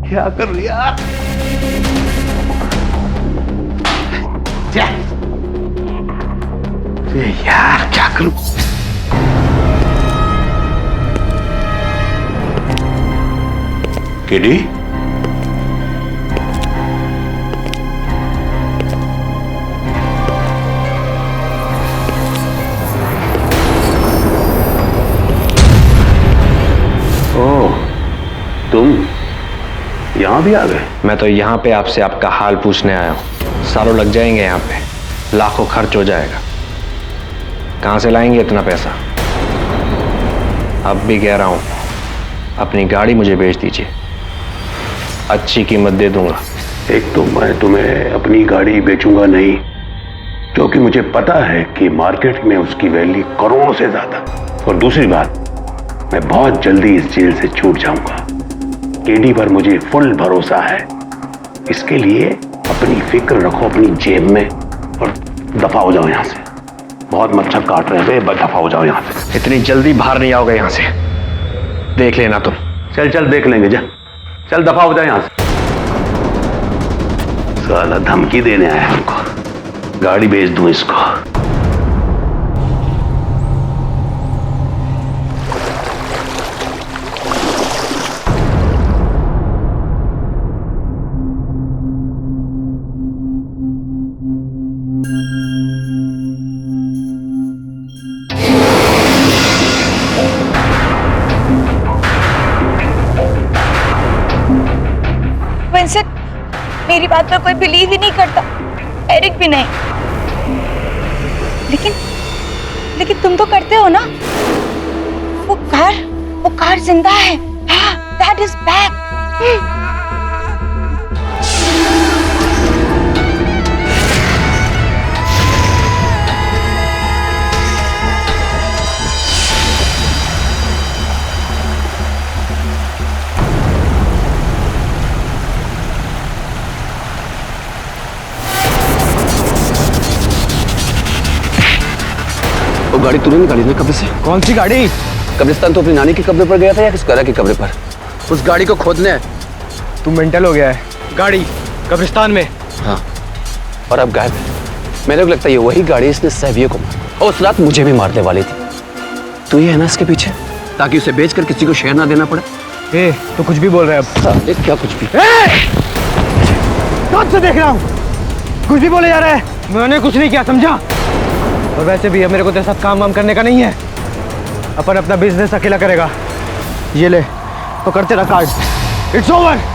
क्या करूं यार? यार क्या करूं? केडी, ओह, तुम यहाँ भी आ गए? मैं तो यहाँ पे आपसे आपका हाल पूछने आया हूँ। सालों लग जाएंगे यहाँ पे, लाखों खर्च हो जाएगा। कहाँ से लाएंगे इतना पैसा? अब भी कह रहा हूँ, अपनी गाड़ी मुझे बेच दीजिए, अच्छी कीमत दे दूंगा। एक तो मैं तुम्हें अपनी गाड़ी बेचूंगा नहीं, क्योंकि मुझे पता है कि मार्केट में उसकी वैल्यू करोड़ों से ज्यादा। और दूसरी बात, मैं बहुत जल्दी इस जेल से छूट जाऊंगा। केडी पर मुझे फुल भरोसा है। इसके लिए अपनी फिक्र रखो अपनी जेब में और दफा हो जाओ यहाँ से। बहुत मच्छर काट रहे हैं, दफा हो जाओ यहाँ से। इतनी जल्दी बाहर नहीं आओगे यहाँ से, देख लेना तुम। चल चल देख लेंगे, जा चल दफा हो जाए यहाँ से। साला धमकी देने आया हमको, गाड़ी भेज दूं इसको। विंसेंट, मेरी बात पर कोई बिलीव ही नहीं करता, एरिक भी नहीं। लेकिन तुम तो करते हो ना। वो कार जिंदा है। हाँ, दैट इज बैक। वो गाड़ी तूने निकाली ना कब्र से? कौन सी गाड़ी? कब्रिस्तान तो अपनी नानी के कब्र पर गया था या किस करा के कब्र पर? उस गाड़ी को खोदने। तू मेंटल हो गया है। गाड़ी कब्रिस्तान में। हाँ, और अब गायब है। मेरे को लगता है ये वही गाड़ी इसने सैवियो को मारा, और उस रात मुझे भी मारने वाली थी। तू ये है ना इसके पीछे, ताकि उसे बेचकर किसी को शेयर ना देना पड़े। ए, तो कुछ भी बोल रहे हैं अब। देख क्या कुछ भी। कब से देख रहा हूँ, कुछ भी बोले जा रहा है। मैंने कुछ नहीं किया, समझा? और वैसे भी अब मेरे को तेरे साथ काम वाम करने का नहीं है। अपन अपना बिजनेस अकेला करेगा। ये ले, तो कर तेरा कार्ड। It's over.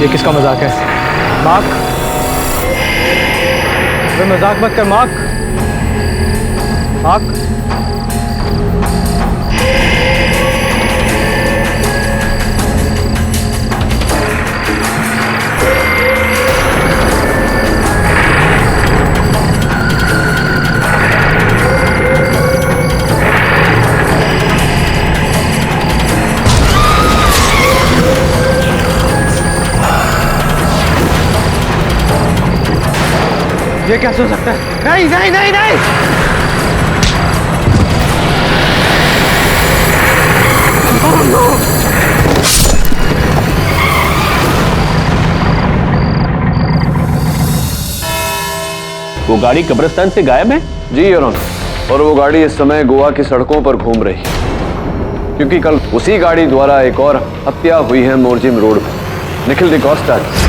ये किसका मजाक है? मार्क, मजाक मत कर मार्क। मार्क, ये कैसे हो सकता है? नहीं नहीं नहीं नहीं, वो गाड़ी कब्रिस्तान से गायब है? जी योर ऑनर, और वो गाड़ी इस समय गोवा की सड़कों पर घूम रही है, क्योंकि कल उसी गाड़ी द्वारा एक और हत्या हुई है मोरजिम रोड पर, निखिल डिकोस्टा की।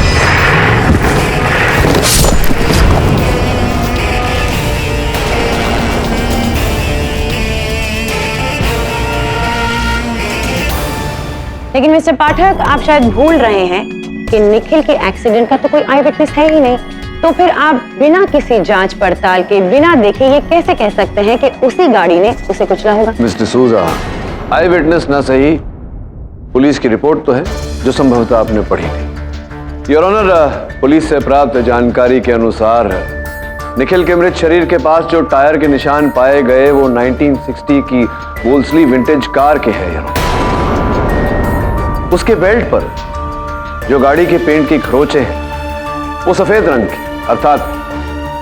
लेकिन मिस्टर पाठक, आप शायद भूल रहे हैं कि निखिल के एक्सीडेंट का तो कोई आई विटनेस है ही नहीं। तो फिर आप बिना किसी जांच पड़ताल के, बिना देखे ये कैसे कह सकते हैं कि उसी गाड़ी ने उसे कुचला होगा? मिस्टर सूजा, आई विटनेस ना सही, पुलिस की रिपोर्ट तो है जो संभवतः आपने पढ़ी थी। योर ऑनर, पुलिस से प्राप्त जानकारी के अनुसार निखिल के मृत शरीर के पास जो टायर के निशान पाए गए वो 1960 की वोल्सली विंटेज कार के हैं यार। उसके बेल्ट पर जो गाड़ी के पेंट की खरोंचे हैं वो सफेद रंग की, अर्थात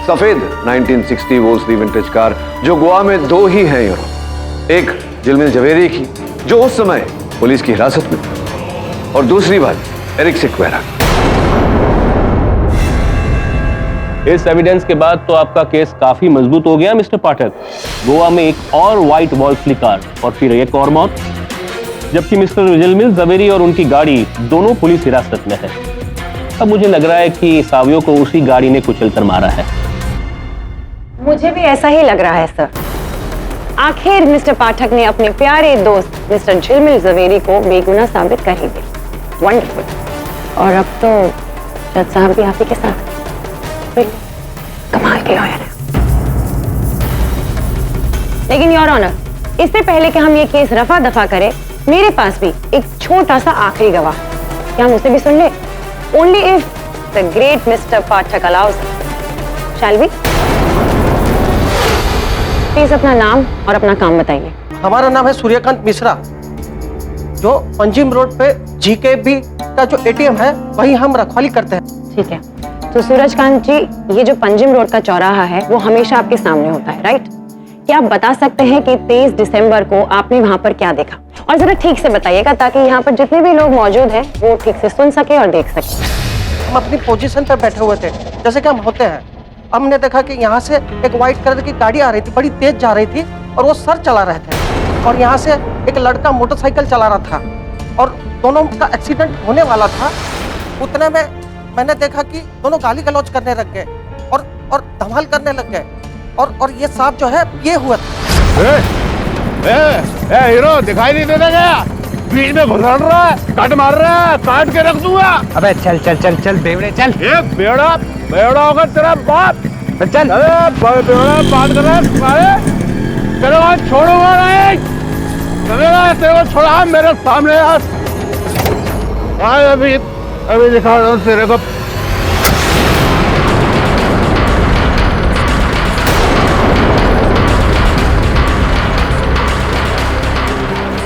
सफेद 1960 वोल्सली विंटेज कार जो गोवा में दो ही हैं यार। एक झिलमिल जवेरी की जो उस समय पुलिस की हिरासत में थी और दूसरी बात एरिक सिक्वेरा। इस एविडेंस के बाद तो आपका केस काफी मजबूत हो गया मिस्टर पाठक। गोवा में एक और व्हाइट वॉल्सली कार और फिर एक और मौत, जबकि मिस्टर झिलमिल जवेरी और उनकी गाड़ी दोनों पुलिस हिरासत में है। अब मुझे लग रहा है कि सावियों को उसी गाड़ी ने कुचलकर मारा है। मुझे भी ऐसा ही लग रहा है सर। आखिर मिस्टर पाठक ने अपने प्यारे दोस्त मिस्टर झिलमिल जवेरी को बेगुनाह साबित कर ही दिया। वंडरफुल। और अब तो जज साहब भी आप ही के साथ। कमाल के लॉयर है। लेकिन योर ऑनर, इससे पहले कि हम ये केस रफा दफा करें, मेरे पास भी एक छोटा सा आखिरी गवाह। क्या हम उसे भी सुन ले? Only if the great mister Pathak allows. Shall we? Please अपना नाम और अपना काम बताइए। हमारा नाम है सूर्यकांत मिश्रा, जो पंजिम रोड पे जीकेबी का जो एटीएम है वही हम रखवाली करते हैं। ठीक है, तो सूरजकांत जी, ये जो पंजिम रोड का चौराहा है वो हमेशा आपके सामने होता है, राइट? क्या आप बता सकते हैं कि 23 दिसंबर को आपने वहां पर क्या देखा? और जरा ठीक से बताइएगा ताकि यहाँ पर जितने भी लोग मौजूद हैं वो ठीक से सुन सके और देख सके। हम अपनी पोजीशन पर बैठे हुए थे, जैसे कि हम होते हैं। हमने देखा कि यहाँ से एक व्हाइट कलर की गाड़ी आ रही थी, बड़ी तेज जा रही थी और वो सर चला रहे थे। और यहाँ से एक लड़का मोटरसाइकिल चला रहा था और दोनों का एक्सीडेंट होने वाला था। उतने में मैंने देखा कि दोनों गाली गलौज करने लग गए और धमाल करने लग गए और ये सांप जो है ये हुआ था। हीरो दिखाई नहीं देता क्या? बीच में घुसड़ रहा है, कट मार रहा है, काट के रख दूंगा। अबे चल चल चल चल बेवड़े चल। ये बेवड़ा बेवड़ा होगा तेरा बाप। चल। अरे बेवड़ा बात कर रहा है तुम्हारे? तेरे को छोड़ूंगा नहीं। चलेगा तेरे को छोड़ा मेरे सामने यार। अभी दिखा रहा हूँ तेरे को।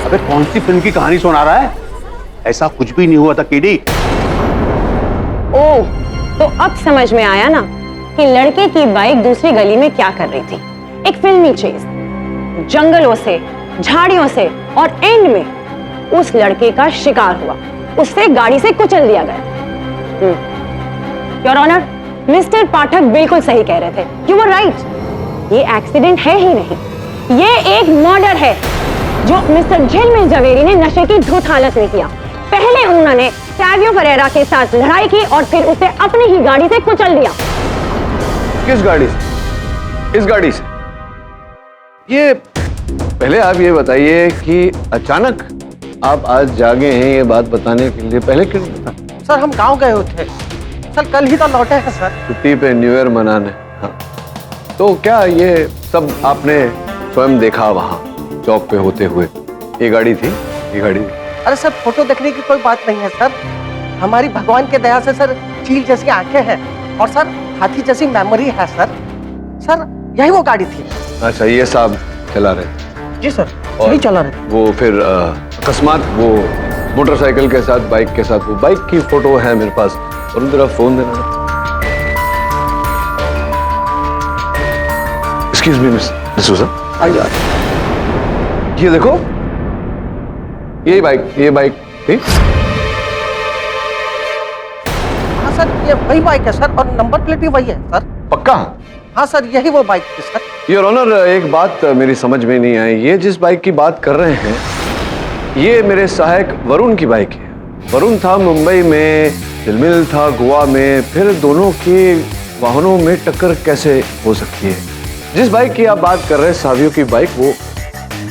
अबे कौन सी फिल्म की कहानी सुना रहा है? ऐसा कुछ भी नहीं हुआ था केडी। ओह, तो अब समझ में आया ना कि लड़के की बाइक दूसरी गली में क्या कर रही थी। एक फिल्मी चेज, जंगलों से, झाड़ियों से और एंड में उस लड़के का शिकार हुआ, उससे गाड़ी से कुचल दिया गया। योर ऑनर, मिस्टर पाठक बिल्कुल सही कह रहे थे। You were right. ये एक्सीडेंट है ही नहीं, ये एक मर्डर है जो मिस्टर झिलमिल जवेरी ने नशे की धुत हालत में किया। पहले उन्होंने सावियो परेरा के साथ लड़ाई की और फिर उसे अपनी ही गाड़ी से कुचल दिया। किस गाड़ी से? इस गाड़ी से? ये पहले आप ये बताइए कि अचानक आप आज जागे हैं ये बात बताने के लिए, पहले क्यों नहीं बता? सर हम गांव गए हुए थे सर, कल ही तो लौटे हैं सर। छुट्टी पे न्यू ईयर मनाने। हाँ, तो क्या ये सब आपने स्वयं देखा वहाँ चौक पे होते हुए? ये गाड़ी थी, ये गाड़ी? अरे सर फोटो देखने की कोई बात नहीं है सर। हमारी भगवान के दया से सर चील जैसी आंखें हैं और सर हाथी जैसी मेमोरी है सर। सर यही वो गाड़ी थी। अच्छा, ये साहब चला रहे? जी सर, यही चला रहे। वो फिर अकस्मात वो मोटरसाइकिल के साथ, बाइक के साथ, वो बाइक की फोटो है मेरे पास और उन तरफ फोन देना। एक्सक्यूज मी मिस डिसूजा, ये देखो, ये बाइक थी। हाँ सर, ये वही बाइक है सर और नंबर प्लेट भी वही है सर। पक्का? हाँ सर, यही वो बाइक थी सर। योर ऑनर, एक बात मेरी समझ में नहीं आई। ये जिस बाइक की बात कर रहे हैं ये मेरे सहायक वरुण की बाइक है। वरुण था मुंबई में, झिलमिल था गोवा में, फिर दोनों के वाहनों में टक्कर कैसे हो सकती है? जिस बाइक की आप बात कर रहे हैं सावियों की बाइक, वो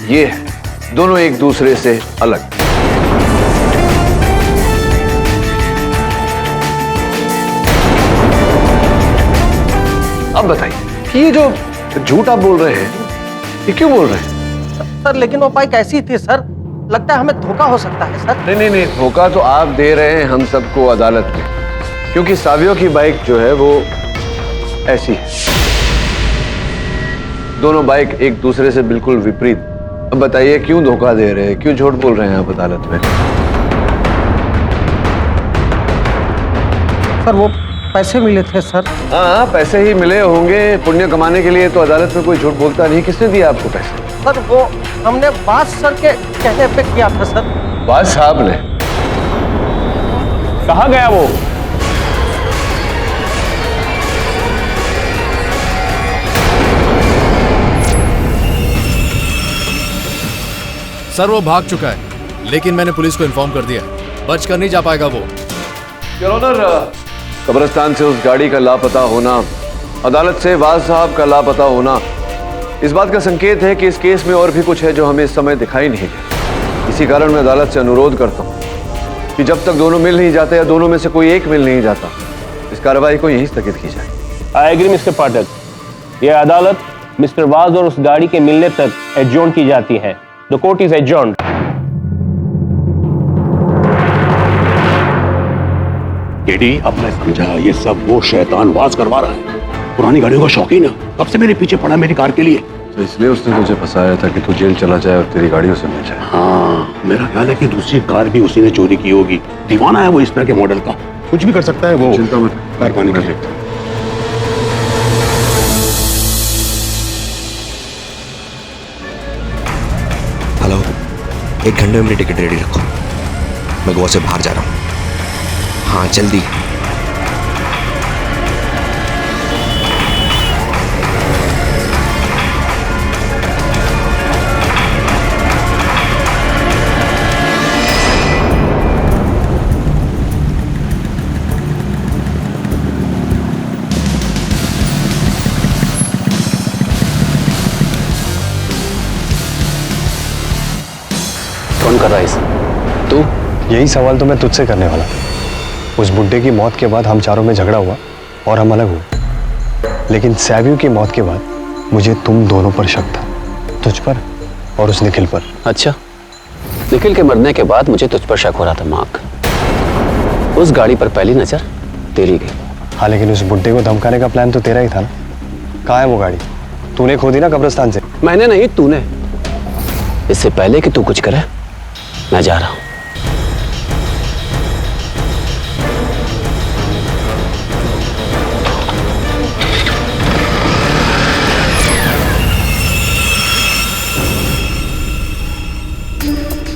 ये है। दोनों एक दूसरे से अलग। अब बताइए कि ये जो झूठ आप बोल रहे हैं ये क्यों बोल रहे हैं? सर लेकिन वो बाइक ऐसी थी सर, लगता है हमें धोखा हो सकता है सर। नहीं, धोखा तो आप दे रहे हैं हम सबको अदालत में, क्योंकि सावियों की बाइक जो है वो ऐसी है। दोनों बाइक एक दूसरे से बिल्कुल विपरीत। अब बताइए क्यों धोखा दे रहे हैं, क्यों झूठ बोल रहे हैं आप अदालत में? सर वो पैसे मिले थे सर। हाँ, पैसे ही मिले होंगे। पुण्य कमाने के लिए तो अदालत में कोई झूठ बोलता नहीं। किसने दिया आपको पैसे? सर वो हमने बास सर के कहने पे किया था सर। बास साहब ने? कहाँ गया वो? सर वो भाग चुका है, लेकिन मैंने पुलिस को इन्फॉर्म कर दिया, बच कर नहीं जा पाएगा वो। योर ऑनर, कब्रिस्तान से उस गाड़ी का लापता होना, अदालत से वाज साहब का लापता होना, इस बात का संकेत है कि इस केस में और भी कुछ है जो हमें इस समय दिखाई नहीं दे। इसी कारण मैं अदालत से अनुरोध करता हूँ कि जब तक दोनों मिल नहीं जाते या दोनों में से कोई एक मिल नहीं जाता, इस कार्रवाई को यहीं स्थगित की जाए। आई एग्री मिस्टर पाठक, यह अदालत मिस्टर वाज और उस गाड़ी के मिलने तक एडजॉर्न की जाती है। The court is adjourned. KD, अब मैं समझा, ये सब वो शैतान वाज करवा रहा है। पुरानी गाड़ियों का शौकीन है, कब से मेरे पीछे पड़ा मेरी कार के लिए। तो इसलिए उसने तुझे फंसाया था कि तू जेल चला जाए और तेरी गाड़ी उसे मिल जाए। हाँ, मेरा ख्याल है कि दूसरी कार भी उसी ने चोरी की होगी। दीवाना है वो इस तरह के मॉडल का, कुछ भी कर सकता है वो। चिंता मत, मेहरबानी कर। हेलो, 1 घंटे में मेरी टिकट रेडी रखो, मैं गोवा से बाहर जा रहा हूँ। हाँ जल्दी। कौन कर रहा है इसे? तू? यही सवाल तो मैं तुझसे करने वाला। उस बुड्ढे की मौत के बाद हम चारों में झगड़ा हुआ और हम अलग हुए, लेकिन सैबियों की मौत के बाद मुझे तुम दोनों पर शक था, तुझ पर और उस निखिल पर। अच्छा, निखिल के मरने के बाद मुझे तुझ पर शक हो रहा था मार्क। उस गाड़ी पर पहली नजर तेरी गई। हाँ, लेकिन उस बुड्ढे को धमकाने का प्लान तो तेरा ही था ना। कहाँ है वो गाड़ी? तूने खोदी ना कब्रिस्तान से। मैंने नहीं, तूने। इससे पहले कि तू कुछ करे, मैं जा रहा हूं।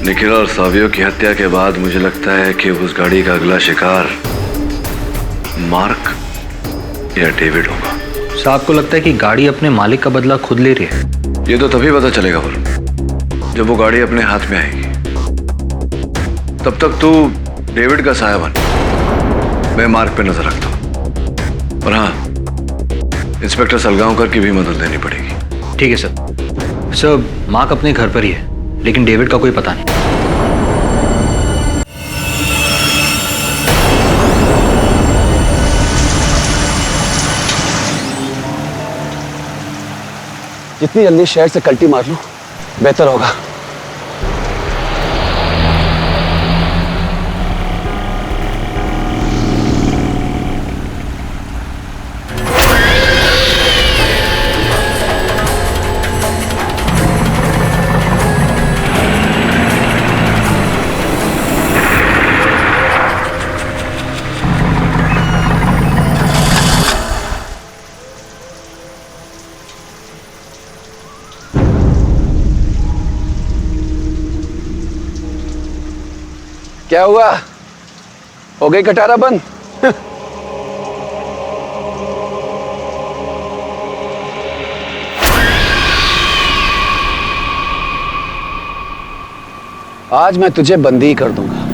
निखिल और सावियों की हत्या के बाद मुझे लगता है कि उस गाड़ी का अगला शिकार मार्क या डेविड होगा। साहब को लगता है कि गाड़ी अपने मालिक का बदला खुद ले रही है। ये तो तभी पता चलेगा जब वो गाड़ी अपने हाथ में आएगी। तब तक तू डेविड का साया बन, मैं मार्क पे नजर रखता हूं। और हाँ, इंस्पेक्टर सलगांवकर की भी मदद लेनी पड़ेगी। ठीक है सर। सर, मार्क अपने घर पर ही है, लेकिन डेविड का कोई पता नहीं। जितनी जल्दी शहर से कल्टी मार लूं, बेहतर होगा। क्या हुआ? हो गई कटारा बंद? आज मैं तुझे बंदी कर दूंगा।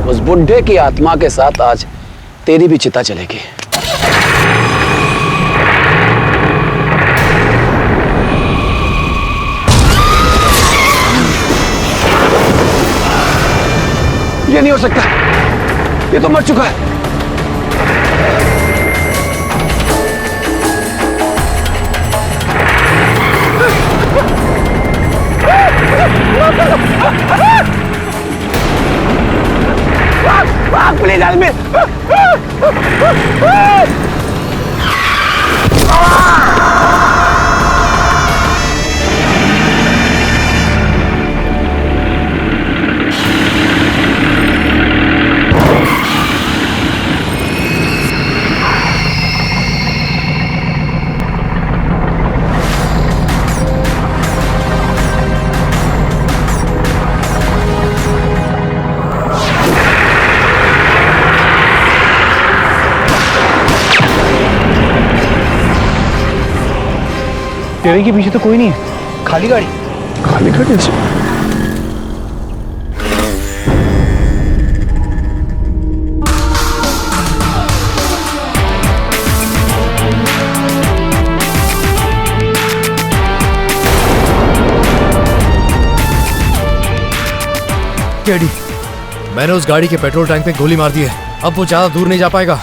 उस बुड्ढे की आत्मा के साथ आज तेरी भी चिता चलेगी। ये नहीं हो सकता, ये तो मर चुका है। प्लीज आदमी। स्टीयरिंग के पीछे तो कोई नहीं है, खाली गाड़ी। खाली गाड़ी से डैडी, मैंने उस गाड़ी के पेट्रोल टैंक पे गोली मार दी है। अब वो ज्यादा दूर नहीं जा पाएगा।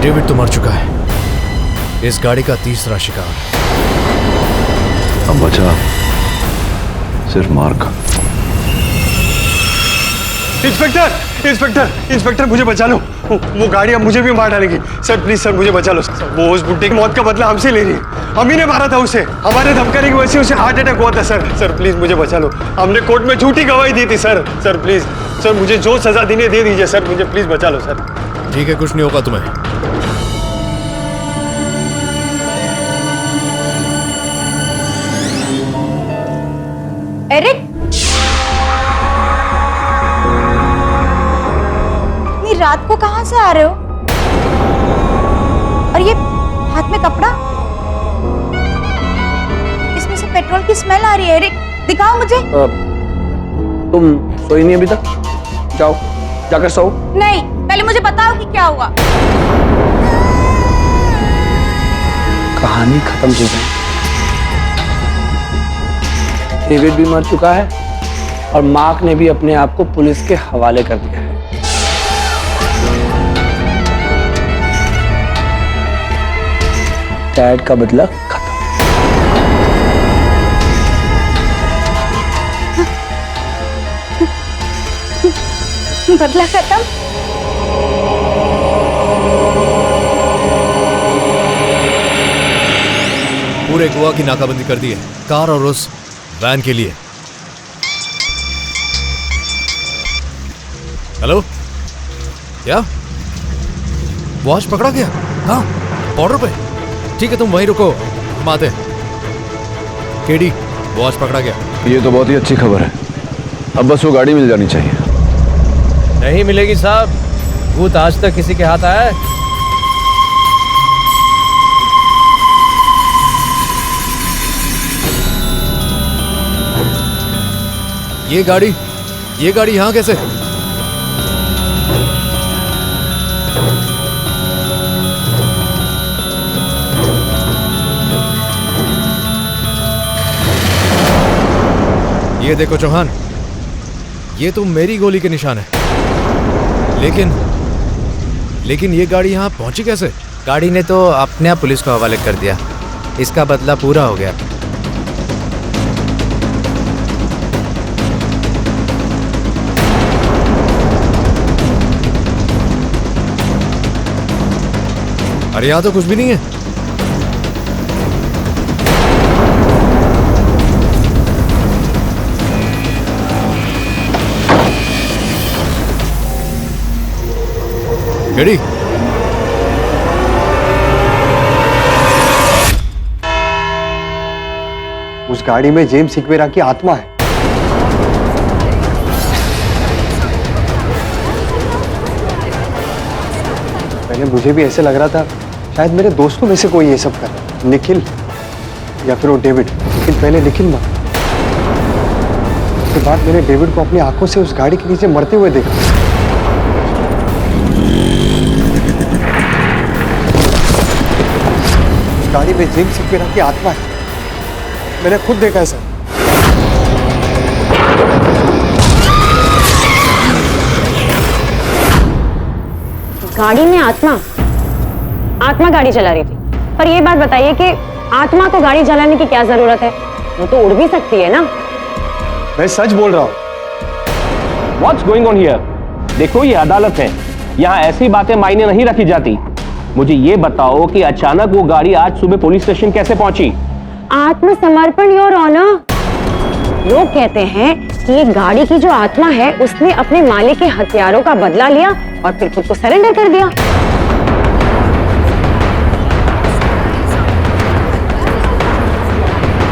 डेविड तो मर चुका है। इस गाड़ी का तीसरा शिकार। अब बचा सिर्फ मार्क। इंस्पेक्टर, इंस्पेक्टर, इंस्पेक्टर, मुझे बचा लो। वो गाड़ी अब मुझे भी मार डालेगी। सर प्लीज सर, मुझे बचा लो। वो उस बुड्ढे की मौत का बदला हमसे ले रही है। हम ही ने मारा था उसे। हमारे धमकाने की वजह से उसे हार्ट अटैक हुआ था। सर सर प्लीज मुझे बचा लो। हमने कोर्ट में झूठी गवाही दी थी। सर सर प्लीज सर, मुझे जो सजा देनी है दे दीजिए। सर मुझे प्लीज बचा लो सर। ठीक है, कुछ नहीं होगा तुम्हें। एरिक, इतनी रात को कहां से आ रहे हो? और ये हाथ में कपड़ा, इसमें से पेट्रोल की स्मेल आ रही है। एरिक, दिखाओ मुझे। तुम सोई नहीं अभी तक? जाओ जाकर सो। नहीं, पहले मुझे बताओ कि क्या हुआ। कहानी खत्म हो गई। डेविड भी मर चुका है और मार्क ने भी अपने आप को पुलिस के हवाले कर दिया है। डैड का बदला खत्म। बदला खत्म? पूरे गोवा की नाकाबंदी कर दी है, कार और उस वैन के लिए। हेलो, क्या वॉच पकड़ा गया? हाँ, बॉर्डर पे। ठीक है, तुम वहीं रुको, हम आते हैं। केडी, वॉच पकड़ा गया। ये तो बहुत ही अच्छी खबर है। अब बस वो गाड़ी मिल जानी चाहिए। नहीं मिलेगी साहब, भूत आज तक किसी के हाथ आया है? ये गाड़ी यहाँ कैसे? ये देखो चौहान, ये तो मेरी गोली के निशान है। लेकिन ये गाड़ी यहाँ पहुंची कैसे? गाड़ी ने तो अपने आप पुलिस को हवाले कर दिया। इसका बदला पूरा हो गया। अरे यहाँ तो कुछ भी नहीं है। रेडी? उस गाड़ी में जेम्स सिक्वेरा की आत्मा है। पहले मुझे भी ऐसे लग रहा था शायद मेरे दोस्तों में से कोई ये सब कर रहा है, निखिल या फिर वो डेविड। लेकिन पहले निखिल मरा, उसके बाद मैंने डेविड को अपनी आंखों से उस गाड़ी के नीचे मरते हुए देखा। उस गाड़ी में जेम्स सिक्वेरा की आत्मा है, मैंने खुद देखा है सर। गाड़ी में आत्मा गाड़ी चला रही थी। पर ये बात बताइए कि आत्मा को गाड़ी चलाने की क्या जरूरत है? वो तो उड़ भी सकती है ना। मैं सच बोल रहा हूँ। What's going on here? देखो, ये अदालत है, यहाँ ऐसी बातें मायने नहीं रखी जाती। मुझे ये बताओ कि अचानक वो गाड़ी आज सुबह पुलिस स्टेशन कैसे पहुंची? आत्मसमर्पण योर ऑनर। लोग कहते हैं कि ये गाड़ी की जो आत्मा है उसने अपने मालिक के हथियारों का बदला लिया और फिर खुद को सरेंडर कर दिया।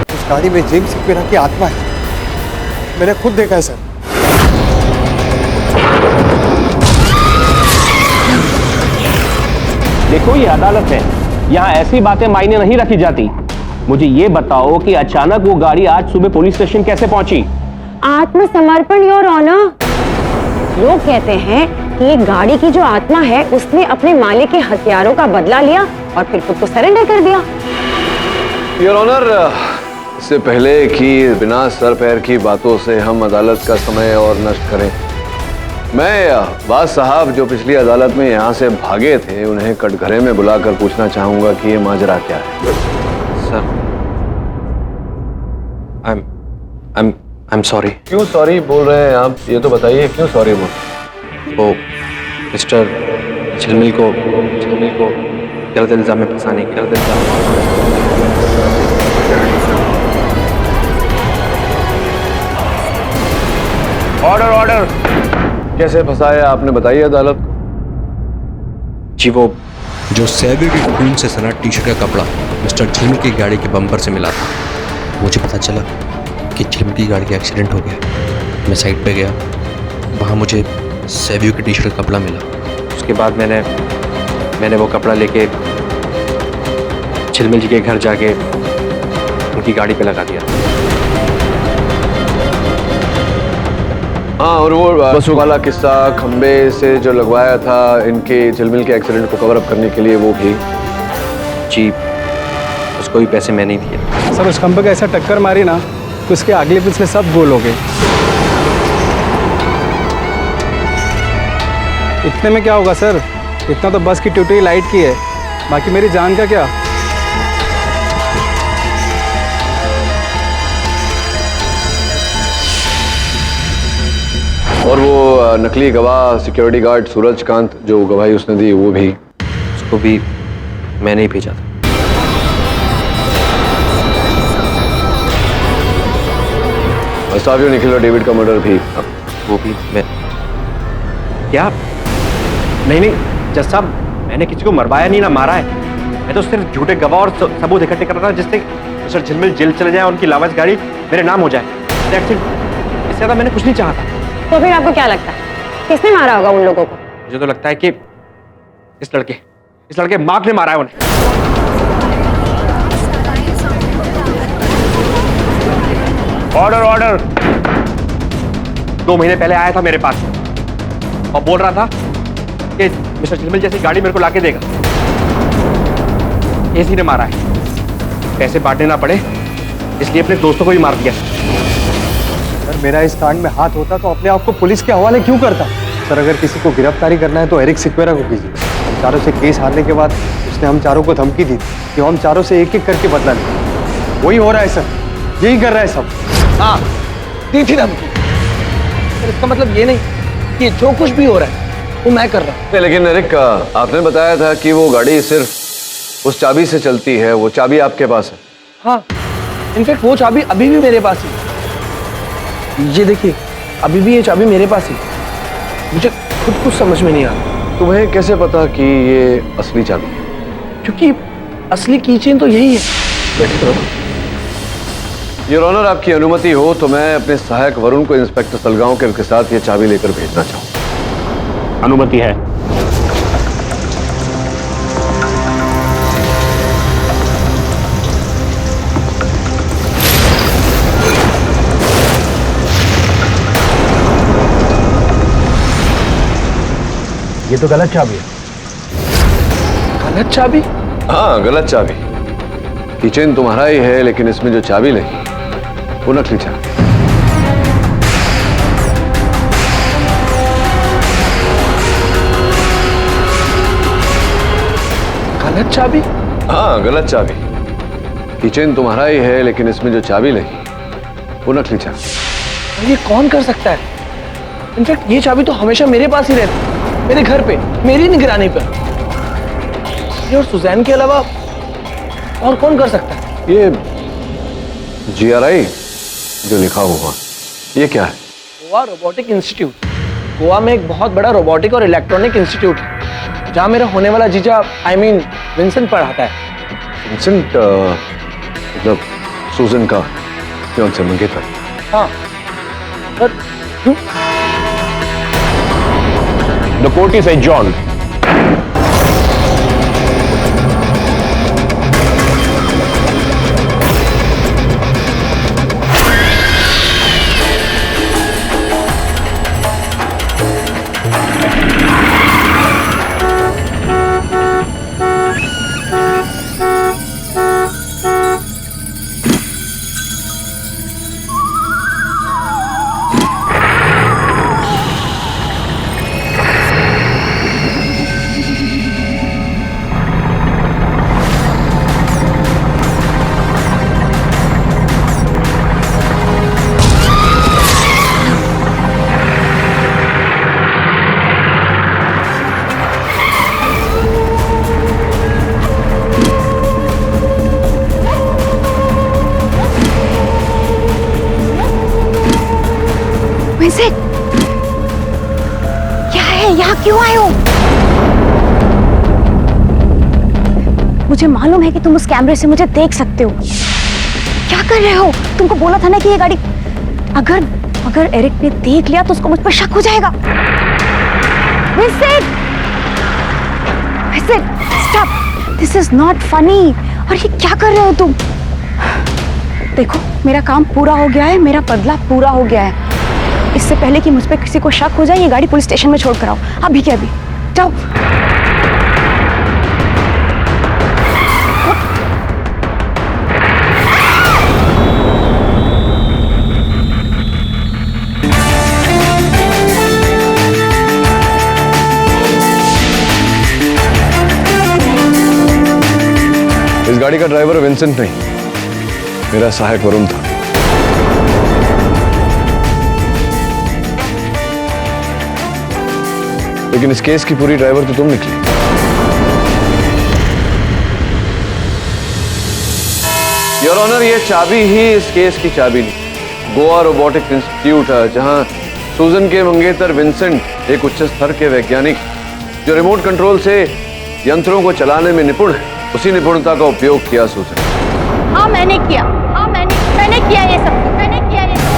उस गाड़ी में जेम्स सिक्वेरा की आत्मा है, मैंने खुद देखा है सर। देखो, ये अदालत है, यहाँ ऐसी बातें मायने नहीं रखी जाती। मुझे ये बताओ कि अचानक वो गाड़ी आज सुबह पुलिस स्टेशन कैसे पहुंची? आत्मसमर्पण योर ऑनर। लोग कहते हैं कि ये गाड़ी की जो आत्मा है उसने अपने मालिक के हथियारों का बदला लिया और फिर खुद को सरेंडर कर दिया। योर ऑनर, इससे पहले कि बिना सर पैर की बातों से हम अदालत का समय और नष्ट करें, मैं बाज साहब जो पिछली अदालत में यहाँ से भागे थे उन्हें कटघरे में बुलाकर पूछना चाहूंगा कि ये माजरा क्या है। Sir, I'm sorry। क्यों सॉरी बोल रहे हैं आप, ये तो बताइए क्यों सॉरी बोल। वो मिस्टर झिलमिल को गलत इल्जाम में फंसाने की गलत ऑर्डर ऑर्डर। कैसे फंसाया आपने, बताइए अदालत को। जी, वो जो सैवियो के खून से सना टी शर्ट का कपड़ा मिस्टर झिलमिल की गाड़ी के बम्पर से मिला था, मुझे पता चला कि झिलमिल की गाड़ी का एक्सीडेंट हो गया। मैं साइड पे गया, वहाँ मुझे सैवियो की टी शर्ट का कपड़ा मिला। उसके बाद मैंने वो कपड़ा लेके झिलमिल जी के घर जाके उनकी गाड़ी पे लगा दिया। हाँ, और वो बसों वाला किस्सा खंबे से जो लगवाया था इनके झिलमिल के एक्सीडेंट को कवर अप करने के लिए, वो भी? जी, उसको भी पैसे मैंने ही दिए। सर, उस खंबे का ऐसा टक्कर मारी ना तो उसके अगले पिछले सब गोल हो गए। इतने में क्या होगा सर, इतना तो बस की टूटी लाइट की है, बाकी मेरी जान का क्या। और वो नकली गवाह सिक्योरिटी गार्ड सूरजकांत जो गवाही उसने दी, वो भी? उसको भी मैंने ही भेजा था। सावियो, निखिल और डेविड का मर्डर भी? वो भी मैं। क्या? नहीं जज साहब, मैंने किसी को मरवाया नहीं ना मारा है। मैं तो सिर्फ झूठे गवाह और सबूत इकट्ठे कर रहा था जिससे मिस्टर झिलमिल जेल चले जाए, उनकी लावारिस गाड़ी मेरे नाम हो जाए। इससे ज्यादा मैंने कुछ नहीं चाहा था। तो फिर आपको क्या लगता है किसने मारा होगा उन लोगों को? मुझे तो लगता है कि इस लड़के मार्क ने मारा है उन्हें। Order order. 2 महीने पहले आया था मेरे पास और बोल रहा था कि मिस्टर झिलमिल जैसी गाड़ी मेरे को लाके देगा। एसी ने मारा है, पैसे बांटने ना पड़े इसलिए अपने दोस्तों को भी मार दिया। सर, मेरा इस कांड में हाथ होता तो अपने आप को पुलिस के हवाले क्यों करता? सर, अगर किसी को गिरफ्तारी करना है तो एरिक सिक्वेरा को कीजिए। हम चारों से केस हारने के बाद उसने हम चारों को धमकी दी कि हम चारों से एक एक करके बदला लें। वही हो रहा है सर, यही कर रहा है सब। हाँ, दी थी धमकी। इसका मतलब ये नहीं कि जो कुछ भी हो रहा है वो मैं कर रहा हूँ। लेकिन एरिक, आपने बताया था कि वो गाड़ी सिर्फ उस चाबी से चलती है, वो चाबी आपके पास है? हाँ, इनफैक्ट वो चाबी अभी भी मेरे पास है। ये देखिए, अभी भी ये चाबी मेरे पास है। मुझे खुद कुछ समझ में नहीं आ रहा। तुम्हें कैसे पता कि ये असली चाबी है? क्योंकि असली कीचेन तो यही है। योर ऑनर, आपकी अनुमति हो तो मैं अपने सहायक वरुण को इंस्पेक्टर सलगांवकर के साथ ये चाबी लेकर भेजना चाहूँ। अनुमति है। ये तो गलत चाबी है। गलत चाबी? हाँ, गलत चाबी। किचन तुम्हारा ही है लेकिन इसमें जो चाबी लगी वो नकली चाबी। गलत चाबी? हाँ, गलत चाबी। किचन तुम्हारा ही है लेकिन इसमें जो चाबी लगी वो नकली चाबी। ये कौन कर सकता है? इनफैक्ट ये चाबी तो हमेशा मेरे पास ही रहती है, मेरे घर पे, मेरी निगरानी पर। ये और सुजैन के अलावा और कौन कर सकता है? ये GRI जो लिखा हुआ, ये क्या है? Goa robotic institute. गोवा में एक बहुत बड़ा रोबोटिक और इलेक्ट्रॉनिक इंस्टीट्यूट है जहाँ मेरा होने वाला जीजा विंसेंट पढ़ाता है। विंसेंट मतलब सुजन का कौन से मंगेतर? हाँ, पर The court is adjourned. Vincent, क्या है? यहाँ क्यों आए हो? मुझे मालूम है कि तुम उस कैमरे से मुझे देख सकते हो। क्या कर रहे हो? तुमको बोला था ना कि ये गाड़ी अगर एरिक ने देख लिया तो उसको मुझ पर शक हो जाएगा। Vincent, stop, this is not funny. और ये क्या कर रहे हो तुम? देखो, मेरा काम पूरा हो गया है, मेरा बदला पूरा हो गया है। इससे पहले कि मुझ पर किसी को शक हो जाए, ये गाड़ी पुलिस स्टेशन में छोड़ कर आओ, अभी के अभी। जाओ। इस गाड़ी का ड्राइवर विंसेंट नहीं, मेरा सहायक वरुण था। लेकिन इस केस की पूरी ड्राइवर तो तुम निकली। योर ऑनर, ये चाबी ही इस केस की चाबी नहीं। गोवा रोबोटिक्स इंस्टीट्यूट है, जहां सूजन के मंगेतर विंसेंट, एक उच्च स्तर के वैज्ञानिक जो रिमोट कंट्रोल से यंत्रों को चलाने में निपुण है, उसी निपुणता का उपयोग किया सूजन। हाँ मैंने किया, हाँ मैंने किया ये सब, मैंने किया ये सब।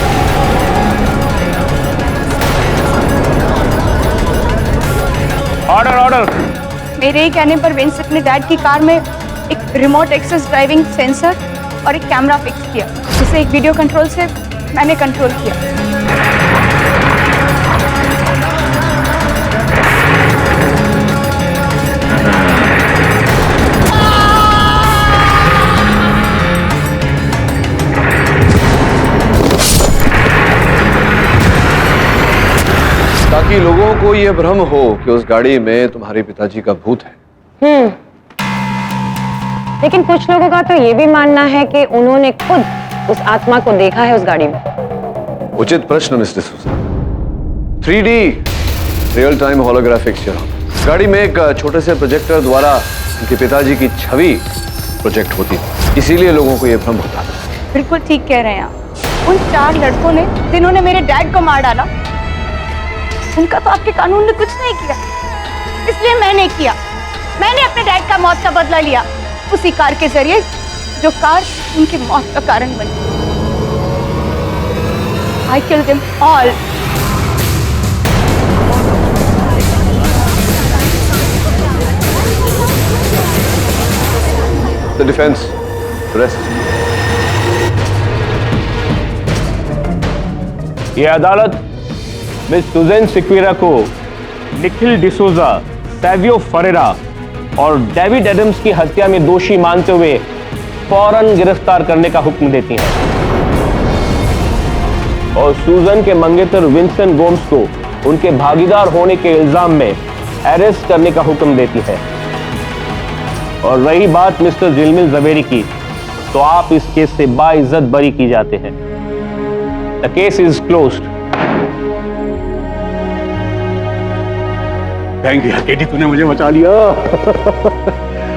Order order. मेरे ही कहने पर विंसेंट ने डैड की कार में एक रिमोट एक्सेस ड्राइविंग सेंसर और एक कैमरा फिक्स किया, जिसे एक वीडियो कंट्रोल से मैंने कंट्रोल किया। ताकि लोगों को यह भ्रम हो कि उस गाड़ी में तुम्हारे पिताजी का भूत है। लेकिन कुछ लोगों का तो ये भी मानना है कि उन्होंने खुद उस आत्मा को देखा है उस गाड़ी में। उचित प्रश्न मिस्टर सूजन। 3D रियल टाइम होलोग्राफिक इस गाड़ी में एक छोटे से प्रोजेक्टर द्वारा उनके पिताजी की छवि प्रोजेक्ट होती थी, इसीलिए लोगों को यह भ्रम होता था। बिल्कुल ठीक कह रहे हैं आप। उन 4 लड़कों ने जिन्होंने मेरे डैड को मार डाला, उनका तो आपके कानून ने कुछ नहीं किया, इसलिए मैंने किया। मैंने अपने डैड का मौत का बदला लिया, उसी कार के जरिए जो कार उनकी मौत का कारण बनी। I killed them all. The defense, rest. ये अदालत मिस सुजैन सिक्वेरा को निखिल डिसोजा, सैवियो फरेरा और डेविड एडम्स की हत्या में दोषी मानते हुए फौरन गिरफ्तार करने का हुक्म देती है और सूजन के मंगेतर विंसेंट गोम्स को उनके भागीदार होने के इल्जाम में अरेस्ट करने का हुक्म देती है। और रही बात मिस्टर झिलमिल ज़वेरी की, तो आप इस केस से बाइज्जत बरी की जाते हैं। The case is closed. Thank you KD, तूने मुझे बचा लिया।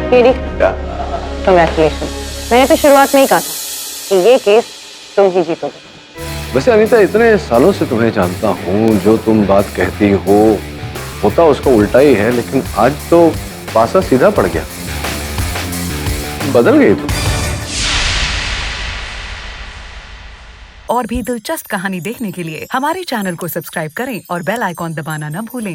KD, congratulation. मैंने तो शुरुआत में ही कहा था कि ये केस तुम ही जीतोगे। वैसे अनीता, इतने सालों से तुम्हें जानता हूँ, जो तुम बात कहती हो होता उसका उल्टा ही है, लेकिन आज तो पासा सीधा पड़ गया, बदल गई तुम। और भी दिलचस्प कहानी देखने के लिए हमारे चैनल को सब्सक्राइब करें और बेल आइकॉन दबाना न भूलें।